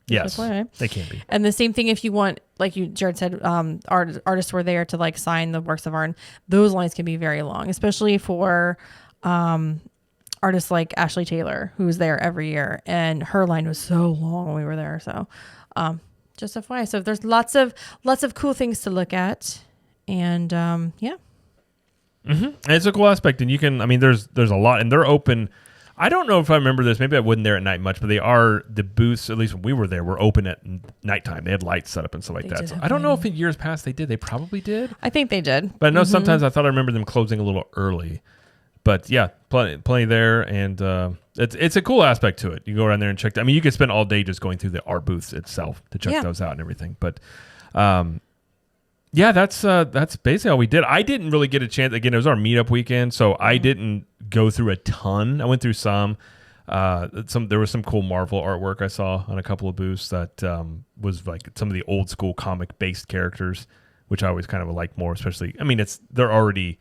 Yes, they can be. And the same thing if you want, like Jared said, artists were there to like sign the works of art. Those lines can be very long, especially for artists like Ashley Taylor, who's there every year, and her line was so long when we were there. So just FYI. So there's lots of cool things to look at, and yeah. Mm-hmm. And it's a cool aspect, and you can. I mean, there's a lot, and they're open. I don't know if I remember this. Maybe I wasn't there at night much, but the booths, at least when we were there, were open at nighttime. They had lights set up and stuff like that. So I don't know if in years past they did. They probably did. I think they did. But I know sometimes I thought I remember them closing a little early. But yeah, plenty there, and it's a cool aspect to it. You go around there and check. I mean, you could spend all day just going through the art booths itself to check those out and everything. But yeah, that's basically all we did. I didn't really get a chance. Again, it was our meetup weekend, so I didn't go through a ton. I went through some. There was some cool Marvel artwork I saw on a couple of booths that was like some of the old school comic based characters, which I always kind of like more. Especially, I mean, they're already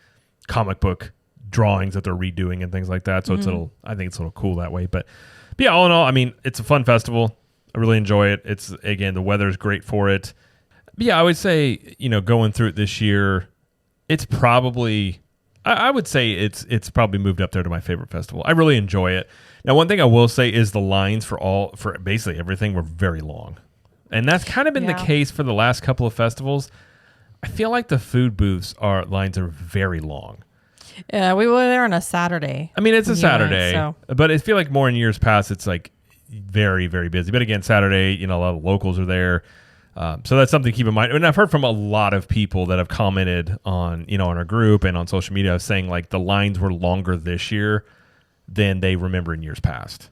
comic book drawings that they're redoing and things like that. So I think it's a little cool that way. But yeah, all in all, I mean, it's a fun festival. I really enjoy it. It's, again, the weather's great for it. But yeah, I would say, going through it this year, it's probably, I would say it's probably moved up there to my favorite festival. I really enjoy it. Now, one thing I will say is the lines for basically everything were very long. And that's kind of been the case for the last couple of festivals. I feel like the food booths lines are very long. Yeah, we were there on a Saturday. I mean, it's a Saturday, but I feel like more in years past, it's like very, very busy. But again, Saturday, a lot of locals are there. So that's something to keep in mind. And I've heard from a lot of people that have commented on, on our group and on social media saying like the lines were longer this year than they remember in years past.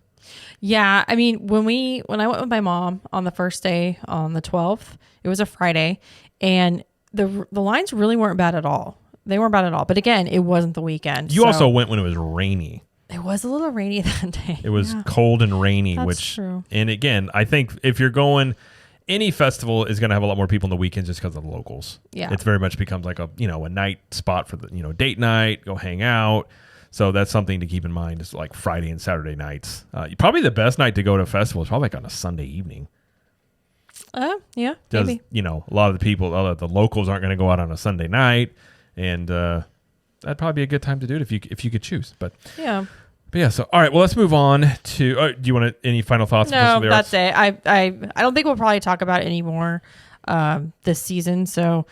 Yeah. I mean, when I went with my mom on the first day on the 12th, it was a Friday, and the lines really weren't bad at all. They weren't bad at all. But again, it wasn't the weekend. You also went when it was rainy. It was a little rainy that day. It was cold and rainy, That's true. And again, I think if you're going, any festival is going to have a lot more people on the weekends just because of the locals. Yeah. It's very much becomes like a night spot for the, date night, go hang out. So that's something to keep in mind is like Friday and Saturday nights. Probably the best night to go to a festival is probably like on a Sunday evening. Yeah, maybe. A lot of the people, the locals aren't going to go out on a Sunday night, and that'd probably be a good time to do it if you could choose. But yeah. But yeah, so all right, well, let's move on to. Do you want any final thoughts? No, that's it. I don't think we'll probably talk about it anymore this season. So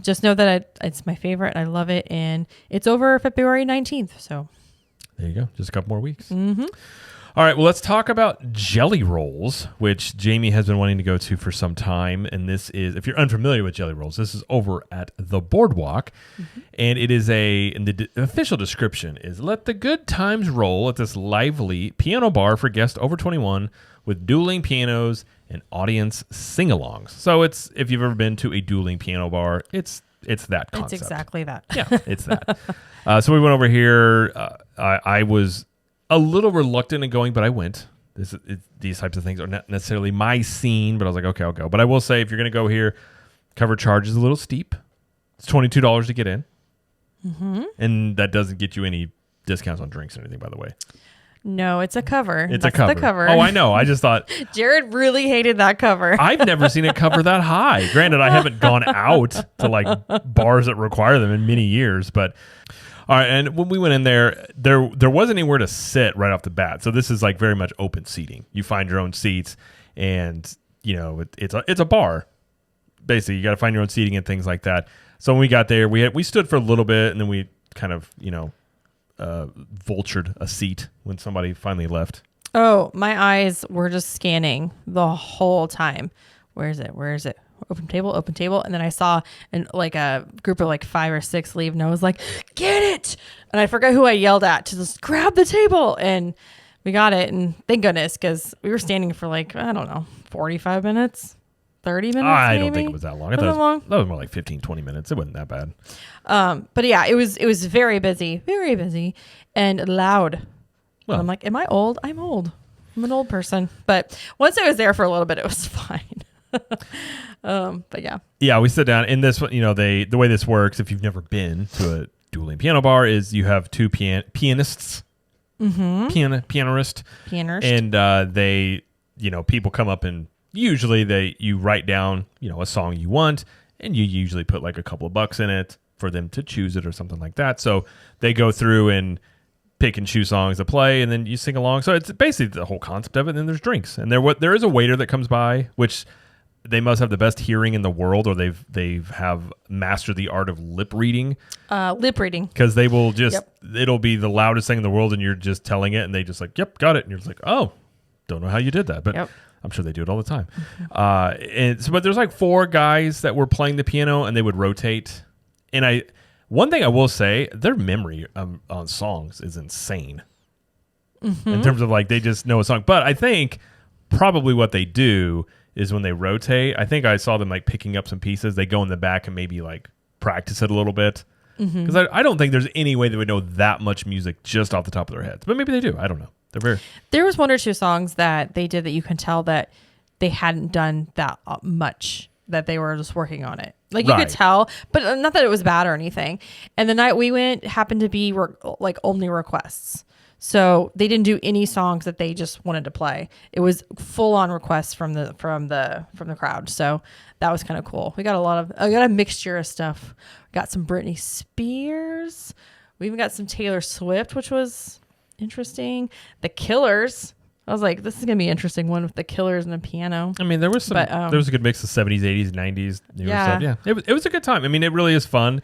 just know that it's my favorite. And I love it, and it's over February 19th. So there you go, just a couple more weeks. Mm-hmm. All right, well, let's talk about Jellyrolls, which Jamie has been wanting to go to for some time. And this is, if you're unfamiliar with Jellyrolls, this is over at the Boardwalk. Mm-hmm. And it is and the official description is, let the good times roll at this lively piano bar for guests over 21 with dueling pianos and audience sing-alongs. So it's, if you've ever been to a dueling piano bar, it's that concept. It's exactly that. Yeah, it's that. So we went over here. I was a little reluctant in going, but I went. These types of things are not necessarily my scene, but I was like, okay, I'll go. But I will say, if you're going to go here, cover charge is a little steep. It's $22 to get in. Mm-hmm. And that doesn't get you any discounts on drinks or anything, by the way. No, it's a cover. It's a cover. The cover. Oh, I know. I just thought. Jared really hated that cover. I've never seen a cover that high. Granted, I haven't gone out to like bars that require them in many years, but All right, and when we went in there wasn't anywhere to sit right off the bat. So this is like very much open seating. You find your own seats, and it's a bar. Basically, you got to find your own seating and things like that. So when we got there, we stood for a little bit, and then we kind of vultured a seat when somebody finally left. Oh, my eyes were just scanning the whole time. Where is it? Open table. And then I saw a group of 5 or 6 leave, and I was like, get it. And I forgot who I yelled at to just grab the table. And we got it. And thank goodness, because we were standing for 45 minutes, 30 minutes. I maybe? don't think it was that long. I thought that was more like 15, 20 minutes. It wasn't that bad. But yeah, it was very busy and loud. Well, I'm like, am I old? I'm old. I'm an old person. But once I was there for a little bit, it was fine. But yeah. Yeah, we sit down in this, the way this works, if you've never been to a dueling piano bar, is you have 2 pianists. Mm-hmm. Pianist. And they, people come up and usually you write down, a song you want, and you usually put a couple of bucks in it for them to choose it or something like that. So they go through and pick and choose songs to play, and then you sing along. So it's basically the whole concept of it. And then there's drinks, and there is a waiter that comes by, which they must have the best hearing in the world, or they've mastered the art of lip reading. Because they will just it'll be the loudest thing in the world, and you're just telling it, and they just yep, got it, and you're just oh, don't know how you did that, but I'm sure they do it all the time. But there's 4 guys that were playing the piano, and they would rotate. And one thing I will say, their memory on songs is insane. Mm-hmm. In terms of they just know a song. But I think probably what they do is when they rotate, I think I saw them picking up some pieces. They go in the back and maybe practice it a little bit. Because I don't think there's any way they would know that much music just off the top of their heads. But maybe they do. I don't know. There was 1 or 2 songs that they did that you can tell that they hadn't done that much, that they were just working on it. You could tell, but not that it was bad or anything. And the night we went happened to be only requests. So they didn't do any songs that they just wanted to play. It was full on requests from the crowd. So that was kind of cool. We got a mixture of stuff. We got some Britney Spears. We even got some Taylor Swift, which was interesting. The Killers. I was like, this is gonna be an interesting one with the Killers and the piano. I mean, there was there was a good mix of 70s, 80s, 90s, newer stuff. Yeah, it was a good time. I mean, it really is fun.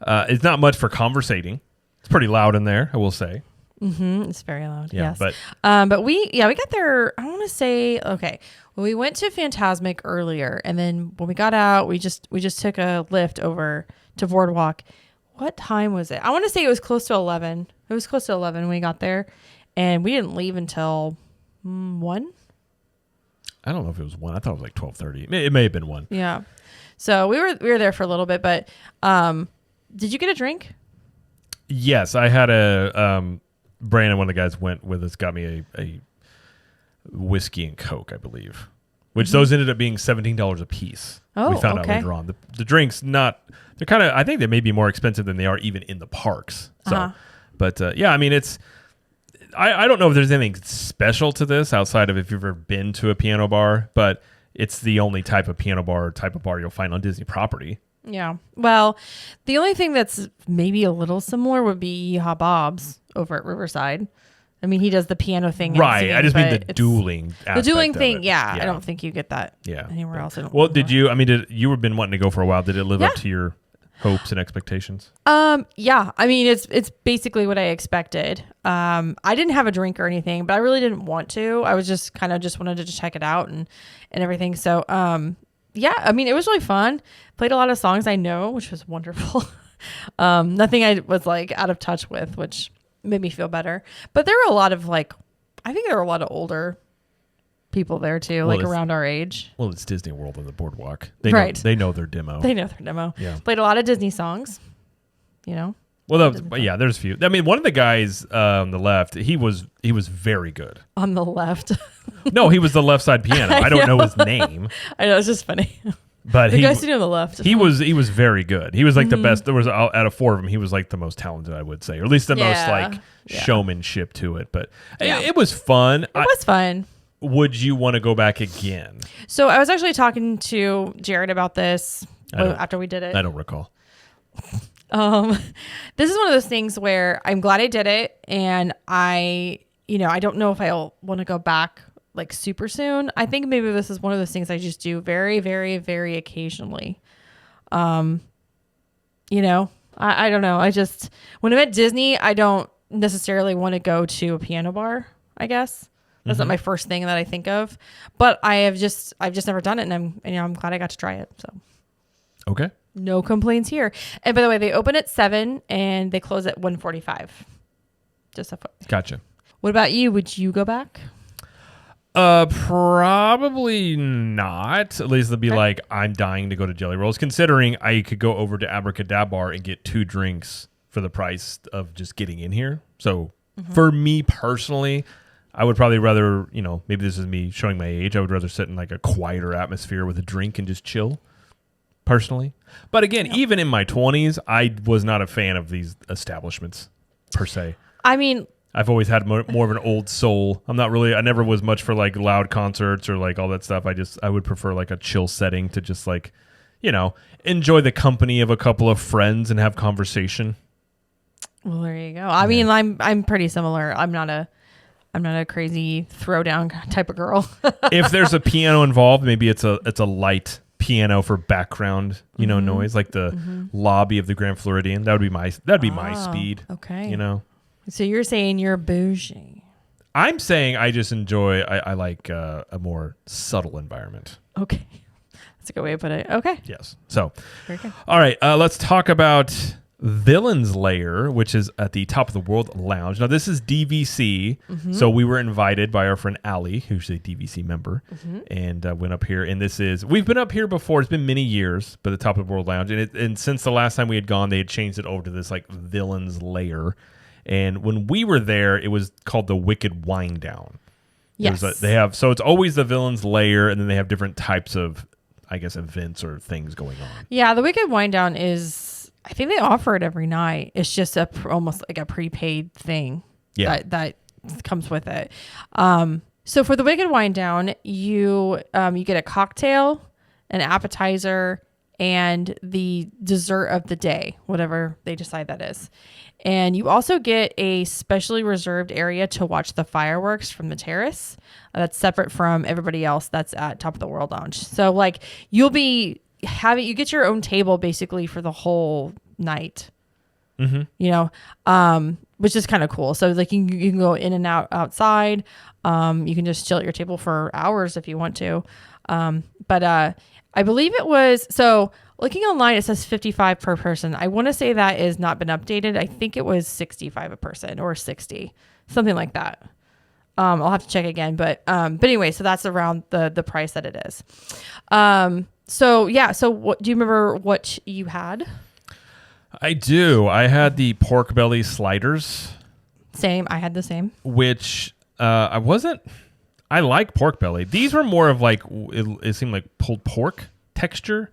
It's not much for conversating. It's pretty loud in there, I will say. Mm-hmm. It's very loud. Yeah, yes. But we got there. I want to say, okay. Well, we went to Phantasmic earlier, and then when we got out, we just took a lift over to Boardwalk. What time was it? I want to say it was close to 11. It was close to 11 when we got there, and we didn't leave until 1. I don't know if it was 1. I thought it was 12:30. It may have been 1. Yeah. So we were there for a little bit, but did you get a drink? Yes, I had a Brandon, one of the guys went with us, got me a whiskey and Coke, I believe, which those ended up being $17 a piece. Oh, we found out later on. The drinks, they're kind of, I think they may be more expensive than they are even in the parks. So, but I mean, I don't know if there's anything special to this outside of if you've ever been to a piano bar, but it's the only type of bar you'll find on Disney property. Yeah. Well, the only thing that's maybe a little similar would be Yeehaw Bob's over at Riverside. I mean, he does the piano thing. Right. Singing, I just mean the dueling aspect. The dueling thing, yeah. I don't think you get that anywhere else. Well, did you have been wanting to go for a while. Did it live up to your hopes and expectations? Yeah. I mean, it's basically what I expected. I didn't have a drink or anything, but I really didn't want to. I was just wanted to check it out and everything. So, yeah, I mean, it was really fun. Played a lot of songs I know, which was wonderful. Nothing I was out of touch with, which made me feel better. But there were a lot of I think there were a lot of older people there too, around our age. Well, it's Disney World on the Boardwalk. They know their demo. They know their demo. Yeah. Played a lot of Disney songs, Well, there's a few. I mean, one of the guys on the left, he was very good. On the left? No, he was the left side piano. I don't know his name. I know, it's just funny. But the guy sitting on the left. He was very good. He was the best. There was out of 4 of them, he was the most talented, I would say, or at least the most showmanship to it. But it was fun. It was fun. Would you want to go back again? So I was actually talking to Jared about this after we did it. I don't recall. This is one of those things where I'm glad I did it, and I don't know if I'll want to go back like super soon. I think maybe this is one of those things I just do very, very, very occasionally. I don't know. I just, when I'm at Disney, I don't necessarily want to go to a piano bar, I guess. That's not my first thing that I think of, but I've just never done it, and I'm glad I got to try it. So. Okay. No complaints here. And by the way, they open at 7 and they close at 1:45. Just a foot. Gotcha. What about you? Would you go back? Probably not. At least they'll be like, I'm dying to go to Jellyrolls, considering I could go over to Abracadabar and get 2 drinks for the price of just getting in here. So for me personally, I would probably rather, maybe this is me showing my age. I would rather sit in like a quieter atmosphere with a drink and just chill. Personally. But again, even in my 20s, I was not a fan of these establishments per se. I mean, I've always had more of an old soul. I never was much for like loud concerts or like all that stuff. I would prefer like a chill setting to just like, enjoy the company of a couple of friends and have conversation. Well, there you go. I mean, I'm pretty similar. I'm not a crazy throwdown type of girl. If there's a piano involved, maybe it's a light piano for background, noise, like the lobby of the Grand Floridian. That'd be my speed. Okay. So you're saying you're bougie. I'm saying I just enjoy. I like a more subtle environment. Okay, that's a good way to put it. Okay. Yes. So, very good. All right. Let's talk about Villain's Lair, which is at the Top of the World Lounge. Now, this is DVC, so we were invited by our friend Allie, who's a DVC member, and went up here. And we've been up here before. It's been many years, but the Top of the World Lounge. And since the last time we had gone, they had changed it over to this like Villain's Lair. And when we were there, it was called the Wicked Wind Down. Yes. So it's always the Villain's Lair, and then they have different types of, I guess, events or things going on. Yeah, the Wicked Wind Down is... I think they offer it every night. It's just almost like a prepaid thing that comes with it. So for the Wicked Wind Down, you get a cocktail, an appetizer, and the dessert of the day, whatever they decide that is. And you also get a specially reserved area to watch the fireworks from the terrace. That's separate from everybody else that's at Top of the World Lounge. So like you get your own table basically for the whole night, which is kind of cool. So like you can go in and out outside. You can just chill at your table for hours if you want to. But I believe it was, so looking online, it says 55 per person. I want to say that has not been updated. I think it was 65 a person or 60, something like that. I'll have to check again, but anyway, so that's around the price that it is. So what do you remember what you had? I do. I had the pork belly sliders. Same. I had the same. Which I like pork belly. These were more of like, it seemed like pulled pork texture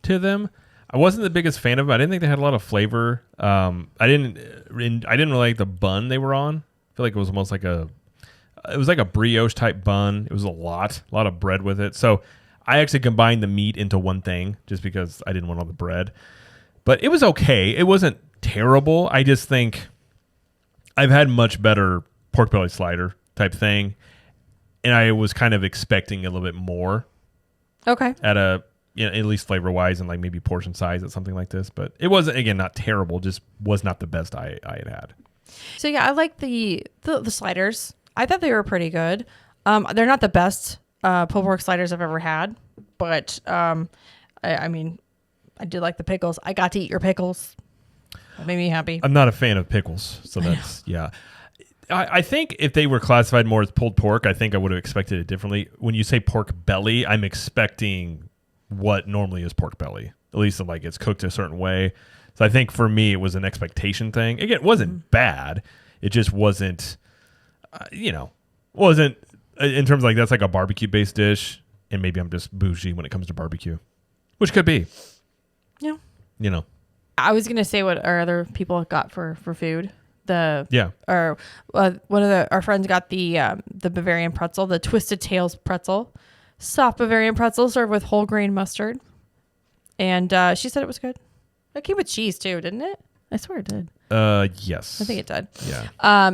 to them. I wasn't the biggest fan of them. I didn't think they had a lot of flavor. I didn't really like the bun they were on. I feel like it was almost like it was like a brioche type bun. It was a lot of bread with it. So I actually combined the meat into one thing just because I didn't want all the bread. But it was okay. It wasn't terrible. I just think I've had much better pork belly slider type thing. And I was kind of expecting a little bit more. Okay. At at least flavor wise and like maybe portion size at something like this. But it wasn't, again, not terrible. Just was not the best I had. So yeah, I like the sliders. I thought they were pretty good. They're not the best pulled pork sliders I've ever had, but I mean, I did like the pickles. I got to eat your pickles. That made me happy. I'm not a fan of pickles, so that's yeah. I think if they were classified more as pulled pork, I think I would have expected it differently. When you say pork belly, I'm expecting what normally is pork belly. At least like it's cooked a certain way. So I think for me, it was an expectation thing. Again, it wasn't bad. It just wasn't, wasn't in terms of like that's like a barbecue based dish. And maybe I'm just bougie when it comes to barbecue, which could be. Yeah. I was going to say what our other people got for food. One of our friends got the Bavarian pretzel, the Twisted Tails pretzel, soft Bavarian pretzel served with whole grain mustard, and she said it was good. It came with cheese too, didn't it? I swear it did. Yes. I think it did. Yeah.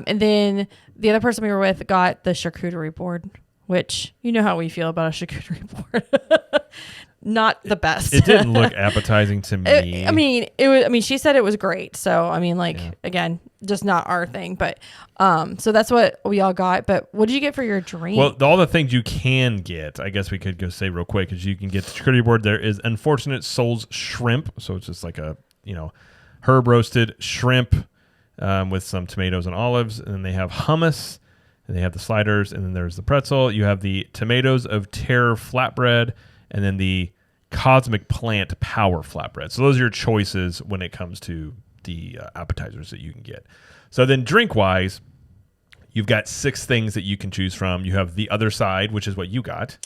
And then the other person we were with got the charcuterie board, which you know how we feel about a charcuterie board. Not the best. It didn't look appetizing to me. It was. I mean, she said it was great. So I mean, again, just not our thing. But so that's what we all got. But what did you get for your drink? Well, all the things you can get, I guess we could go say real quick, is you can get the charcuterie board. There is Unfortunate Souls shrimp, so it's just like a herb roasted shrimp with some tomatoes and olives, and then they have hummus, and they have the sliders, and then there's the pretzel. You have the Tomatoes of Terror flatbread, and then the Cosmic Plant Power flatbread. So those are your choices when it comes to the appetizers that you can get. So then drink-wise, you've got 6 things that you can choose from. You have the Other Side, which is what you got.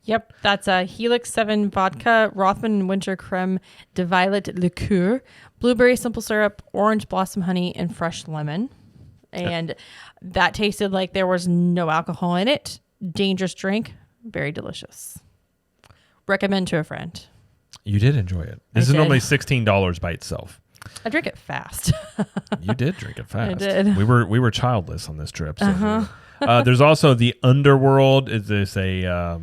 Yep, that's a Helix 7 vodka, Rothman Winter Creme de Violet liqueur, blueberry simple syrup, orange blossom honey, and fresh lemon. And that tasted like there was no alcohol in it. Dangerous drink, very delicious. Recommend to a friend. You did enjoy it. This is normally $16 by itself. I drink it fast. You did drink it fast. I did. We were childless on this trip. So there's also the Underworld. Is this a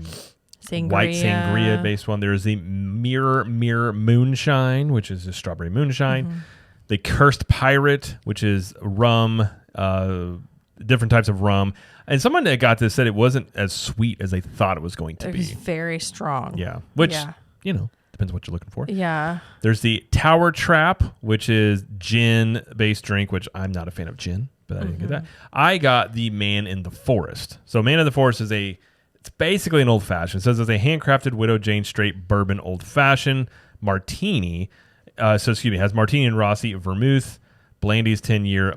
white sangria based one? There's the Mirror Moonshine, which is a strawberry moonshine. Mm-hmm. The Cursed Pirate, which is rum, different types of rum. And someone that got this said it wasn't as sweet as they thought it was going to be. It was very strong. Yeah. Which, depends what you're looking for. Yeah. There's the Tower Trap, which is gin-based drink, which I'm not a fan of gin, but I didn't get that. I got the Man in the Forest. So Man in the Forest is it's basically an old-fashioned. It says it's a handcrafted Widow Jane straight bourbon old-fashioned martini. Has martini and Rossi, vermouth, Blandy's 10-year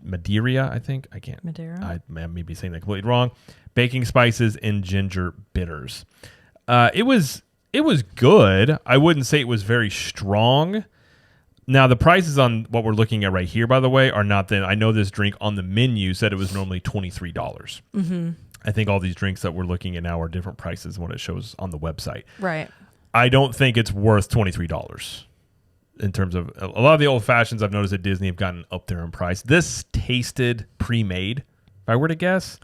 Madeira, I think. I can't. Madeira? I may be saying that completely wrong. Baking spices and ginger bitters. It was good. I wouldn't say it was very strong. Now, the prices on what we're looking at right here, by the way, are not that. I know this drink on the menu said it was normally $23. Mm-hmm. I think all these drinks that we're looking at now are different prices than what it shows on the website. Right. I don't think it's worth $23. In terms of a lot of the old fashions I've noticed at Disney have gotten up there in price. This tasted pre-made, if I were to guess.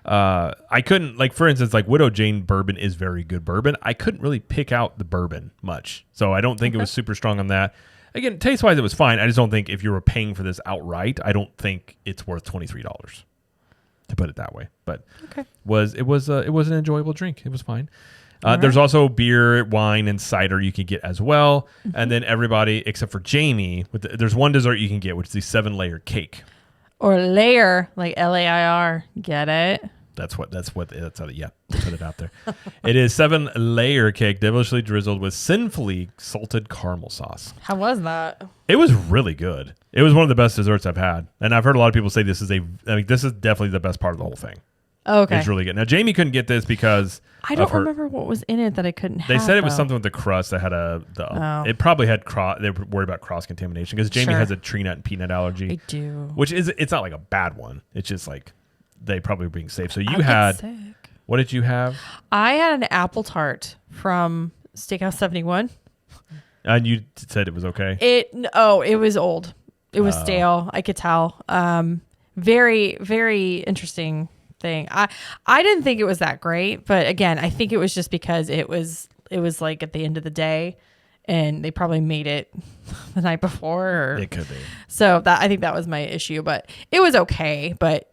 I couldn't, for instance, Widow Jane bourbon is very good bourbon. I couldn't really pick out the bourbon much. So I don't think it was super strong on that. Again, taste-wise, it was fine. I just don't think if you were paying for this outright, I don't think it's worth $23, to put it that way. But it was an enjoyable drink. It was fine. There's also beer, wine, and cider you can get as well. Mm-hmm. And then everybody, except for Jamie, there's one dessert you can get, which is the 7-layer cake. Or layer, like Lair. Get it? That's how put it out there. It is 7-layer cake, devilishly drizzled with sinfully salted caramel sauce. How was that? It was really good. It was one of the best desserts I've had. And I've heard a lot of people say this is definitely the best part of the whole thing. Okay. It's really good. Now, Jamie couldn't get this because I don't remember what was in it that I couldn't have. They said it was something with the crust that had it probably had they were worried about cross contamination because Jamie has a tree nut and peanut allergy. I do. It's not like a bad one. It's just they probably were being safe. So you had sick. What did you have? I had an apple tart from Steakhouse 71. And you said it was okay? It was old. It was stale. I could tell. Very, very interesting thing. I didn't think it was that great, but again, I think it was just because it was at the end of the day and they probably made it the night before. It could be. So I think that was my issue, but it was okay. But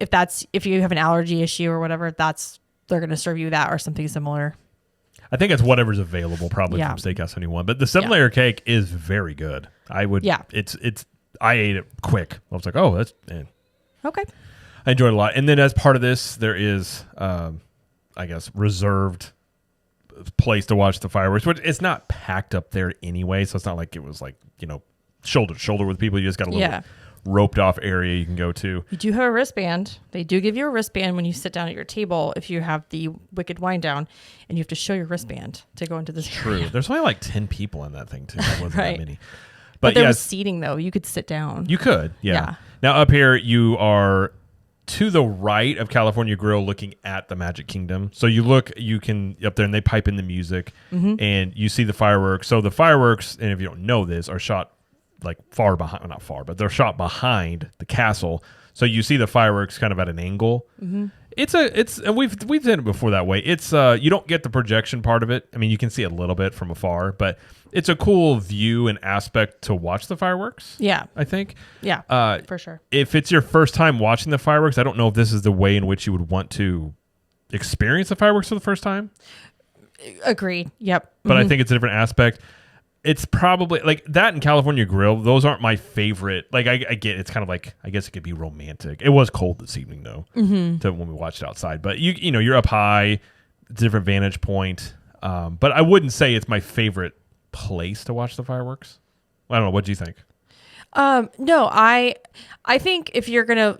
if you have an allergy issue or whatever, they're going to serve you that or something similar. I think it's whatever's available probably from Steakhouse 71, but the 7-layer cake is very good. I ate it quick. I was like, oh, that's okay. I enjoyed it a lot. And then as part of this, there is, reserved place to watch the fireworks, which it's not packed up there anyway. So it's not like it was shoulder to shoulder with people. You just got a little roped off area you can go to. You do have a wristband. They do give you a wristband when you sit down at your table if you have the Wicked Wind Down, and you have to show your wristband to go into this area. True. There's only 10 people in that thing too. That wasn't that many. But there was seating though. You could sit down. You could, yeah. Now up here you are to the right of California Grill looking at the Magic Kingdom. So you can up there and they pipe in the music and you see the fireworks. So the fireworks, and if you don't know this, are shot like far behind, not far, but they're shot behind the castle. So you see the fireworks kind of at an angle. Mm-hmm. And we've done it before that way. It's you don't get the projection part of it. I mean, you can see it a little bit from afar, but it's a cool view and aspect to watch the fireworks. Yeah, I think. Yeah, for sure. If it's your first time watching the fireworks, I don't know if this is the way in which you would want to experience the fireworks for the first time. Agreed. Yep. But I think it's a different aspect. It's probably like that and California Grill. Those aren't my favorite. Like I get it's kind of like, I guess it could be romantic. It was cold this evening though, when we watched it outside. But you know you're up high, different vantage point. But I wouldn't say it's my favorite place to watch the fireworks. I don't know. What do you think? No, I think if you're gonna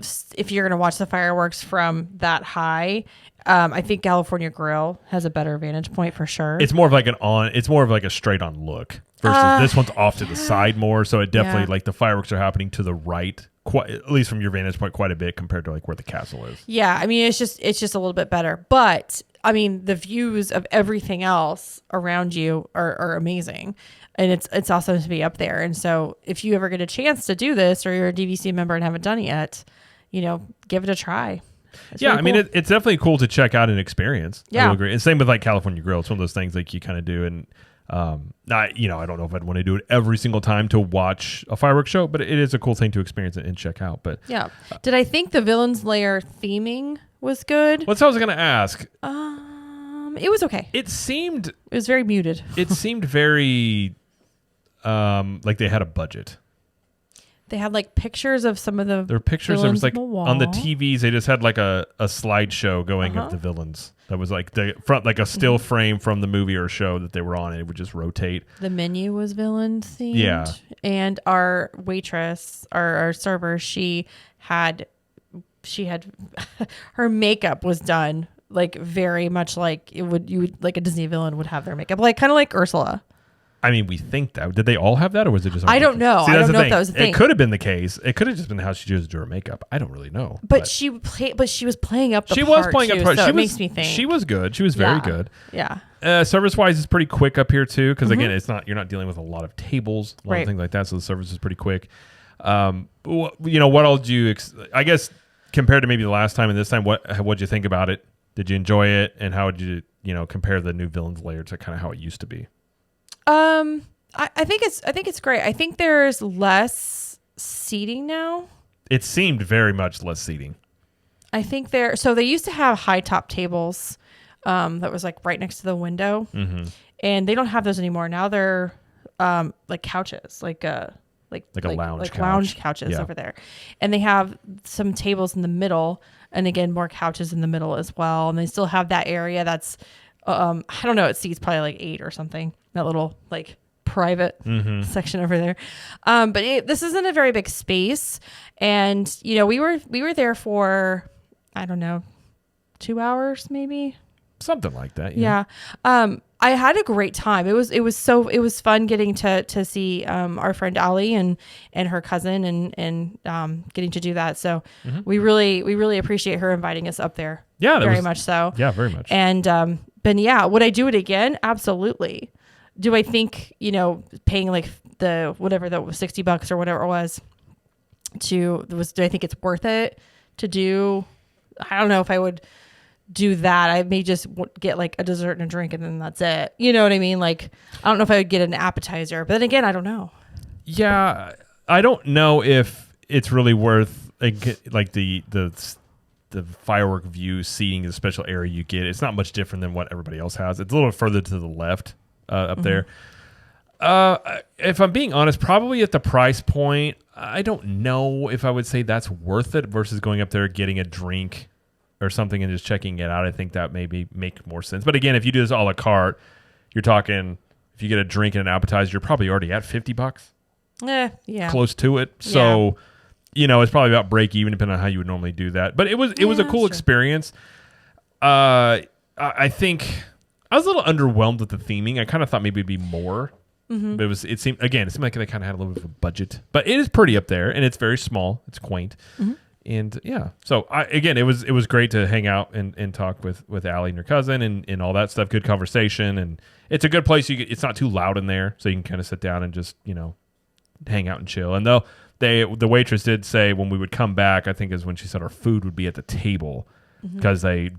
watch the fireworks from that high, I think California Grill has a better vantage point for sure. It's more of like it's more of like a straight on look versus this one's off to the side more. So it definitely like the fireworks are happening to the right, quite, at least from your vantage point, quite a bit compared to like where the castle is. Yeah, I mean it's just a little bit better, but I mean the views of everything else around you are amazing. And it's awesome to be up there. And so if you ever get a chance to do this or you're a DVC member and haven't done it yet, give it a try. It's really I mean, it's definitely cool to check out and experience. Yeah. I will agree. And same with like California Grill. It's one of those things like you kind of do. And I don't know if I'd want to do it every single time to watch a fireworks show, but it is a cool thing to experience and check out. But yeah. Did I think the Villain's Lair theming was good? What's I was going to ask? It was okay. It was very muted. It seemed very like they had a budget. They had like pictures of some of the There were pictures. There was like on the wall. TVs. They just had like a slideshow going of the villains. That was like the front, like a still frame from the movie or show that they were on, and it would just rotate. The menu was villain themed. Yeah. And our waitress, our server, she had her makeup was done like very much like you would like a Disney villain would have their makeup, like kind of like Ursula. I mean, we think that. Did they all have that, or was it just? I don't know. See, I don't know if that was the thing. It could have been the case. It could have just been how she chose to do her makeup. I don't really know. But she was playing up the she part. Was playing too, up the part. so She it was, makes me think. She was good. She was very good. Yeah. Service wise, it's pretty quick up here too, because again, you're not dealing with a lot of tables, a lot of things like that. So the service is pretty quick. What all do you? I guess compared to maybe the last time and this time, what'd you think about it? Did you enjoy it, and how would you compare the new Villains Lair to kind of how it used to be? I think it's great. I think there's less seating now. It seemed very much less seating. I think so they used to have high top tables that was like right next to the window, and they don't have those anymore. Now they're like couches, like a lounge couches over there, and they have some tables in the middle, and again more couches in the middle as well. And they still have that area that's I don't know, it seats probably like 8 or something. That little like private section over there, but this isn't a very big space, and we were there for I don't know 2 hours maybe, something like that. Yeah. I had a great time. It was fun getting to see our friend Ali and her cousin and getting to do that. So we really appreciate her inviting us up there. Yeah, very much so. Yeah, very much. And but yeah, would I do it again? Absolutely. Do I think paying like the whatever that was $60 or whatever it was do I think it's worth it to do? I don't know if I would do that. I may just get like a dessert and a drink and then that's it. You know what I mean? Like, I don't know if I would get an appetizer, but then again, I don't know. Yeah. I don't know if it's really worth like the firework view seating, the special area you get. It's not much different than what everybody else has. It's a little further to the left up there. If I'm being honest, probably at the price point, I don't know if I would say that's worth it versus going up there, getting a drink or something and just checking it out. I think that maybe make more sense. But again, if you do this a la carte, you're talking, if you get a drink and an appetizer, you're probably already at $50. Yeah. Close to it. So, it's probably about break even depending on how you would normally do that. But it was a cool experience. I think I was a little underwhelmed with the theming. I kind of thought maybe it'd be more. But it seemed like they kind of had a little bit of a budget. But it is pretty up there, and it's very small. It's quaint. And yeah, so it was great to hang out and talk with Allie and her cousin and all that stuff. Good conversation, and it's a good place. It's not too loud in there, so you can kind of sit down and just hang out and chill. And the waitress did say when we would come back, I think is when she said our food would be at the table because they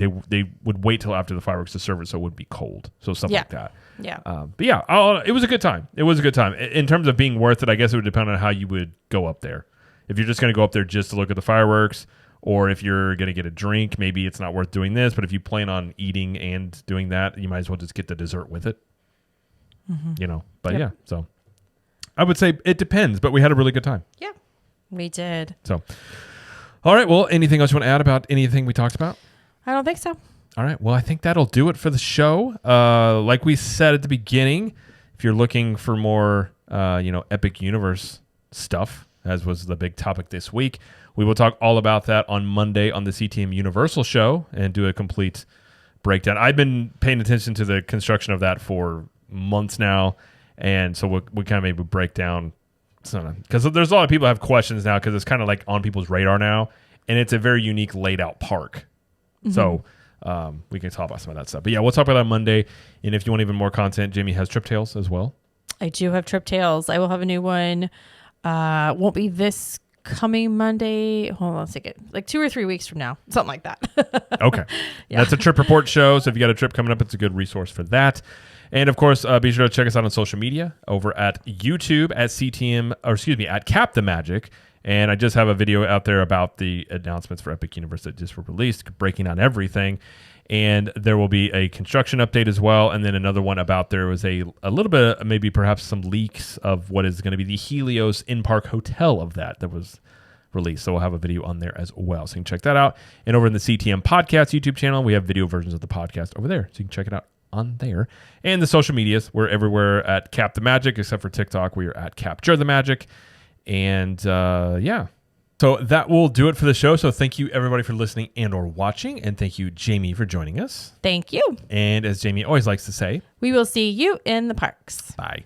would wait till after the fireworks to serve it so it would be cold. So something like that. Yeah. But yeah, it was a good time. It was a good time. In terms of being worth it, I guess it would depend on how you would go up there. If you're just going to go up there just to look at the fireworks, or if you're going to get a drink, maybe it's not worth doing this. But if you plan on eating and doing that, you might as well just get the dessert with it. But yeah, so I would say it depends, but we had a really good time. Yeah, we did. So, all right. Well, anything else you want to add about anything we talked about? I don't think so. All right. Well, I think that'll do it for the show. Like we said at the beginning, if you're looking for more, Epic Universe stuff, as was the big topic this week, we will talk all about that on Monday on the CTM Universal show and do a complete breakdown. I've been paying attention to the construction of that for months now, and so we kind of maybe break down because there's a lot of people have questions now because it's kind of like on people's radar now, and it's a very unique laid out park. So we can talk about some of that stuff. But yeah, we'll talk about that Monday. And if you want even more content, Jamie has Trip Tales as well. I do have Trip Tales. I will have a new one. Won't be this coming Monday. Hold on a second. Like 2 or 3 weeks from now. Something like that. Okay. Yeah. That's a trip report show. So if you got a trip coming up, it's a good resource for that. And of course, be sure to check us out on social media over at YouTube at Cap the Magic. And I just have a video out there about the announcements for Epic Universe that just were released, breaking down everything. And there will be a construction update as well. And then another one about there was a little bit, maybe perhaps some leaks of what is going to be the Helios in-park hotel of that was released. So we'll have a video on there as well. So you can check that out. And over in the CTM Podcast YouTube channel, we have video versions of the podcast over there. So you can check it out on there. And the social medias, we're everywhere at Cap the Magic, except for TikTok. We are at Capture the Magic. And yeah. So that will do it for the show. So thank you everybody for listening and or watching. And thank you, Jamie, for joining us. Thank you. And as Jamie always likes to say, we will see you in the parks. Bye.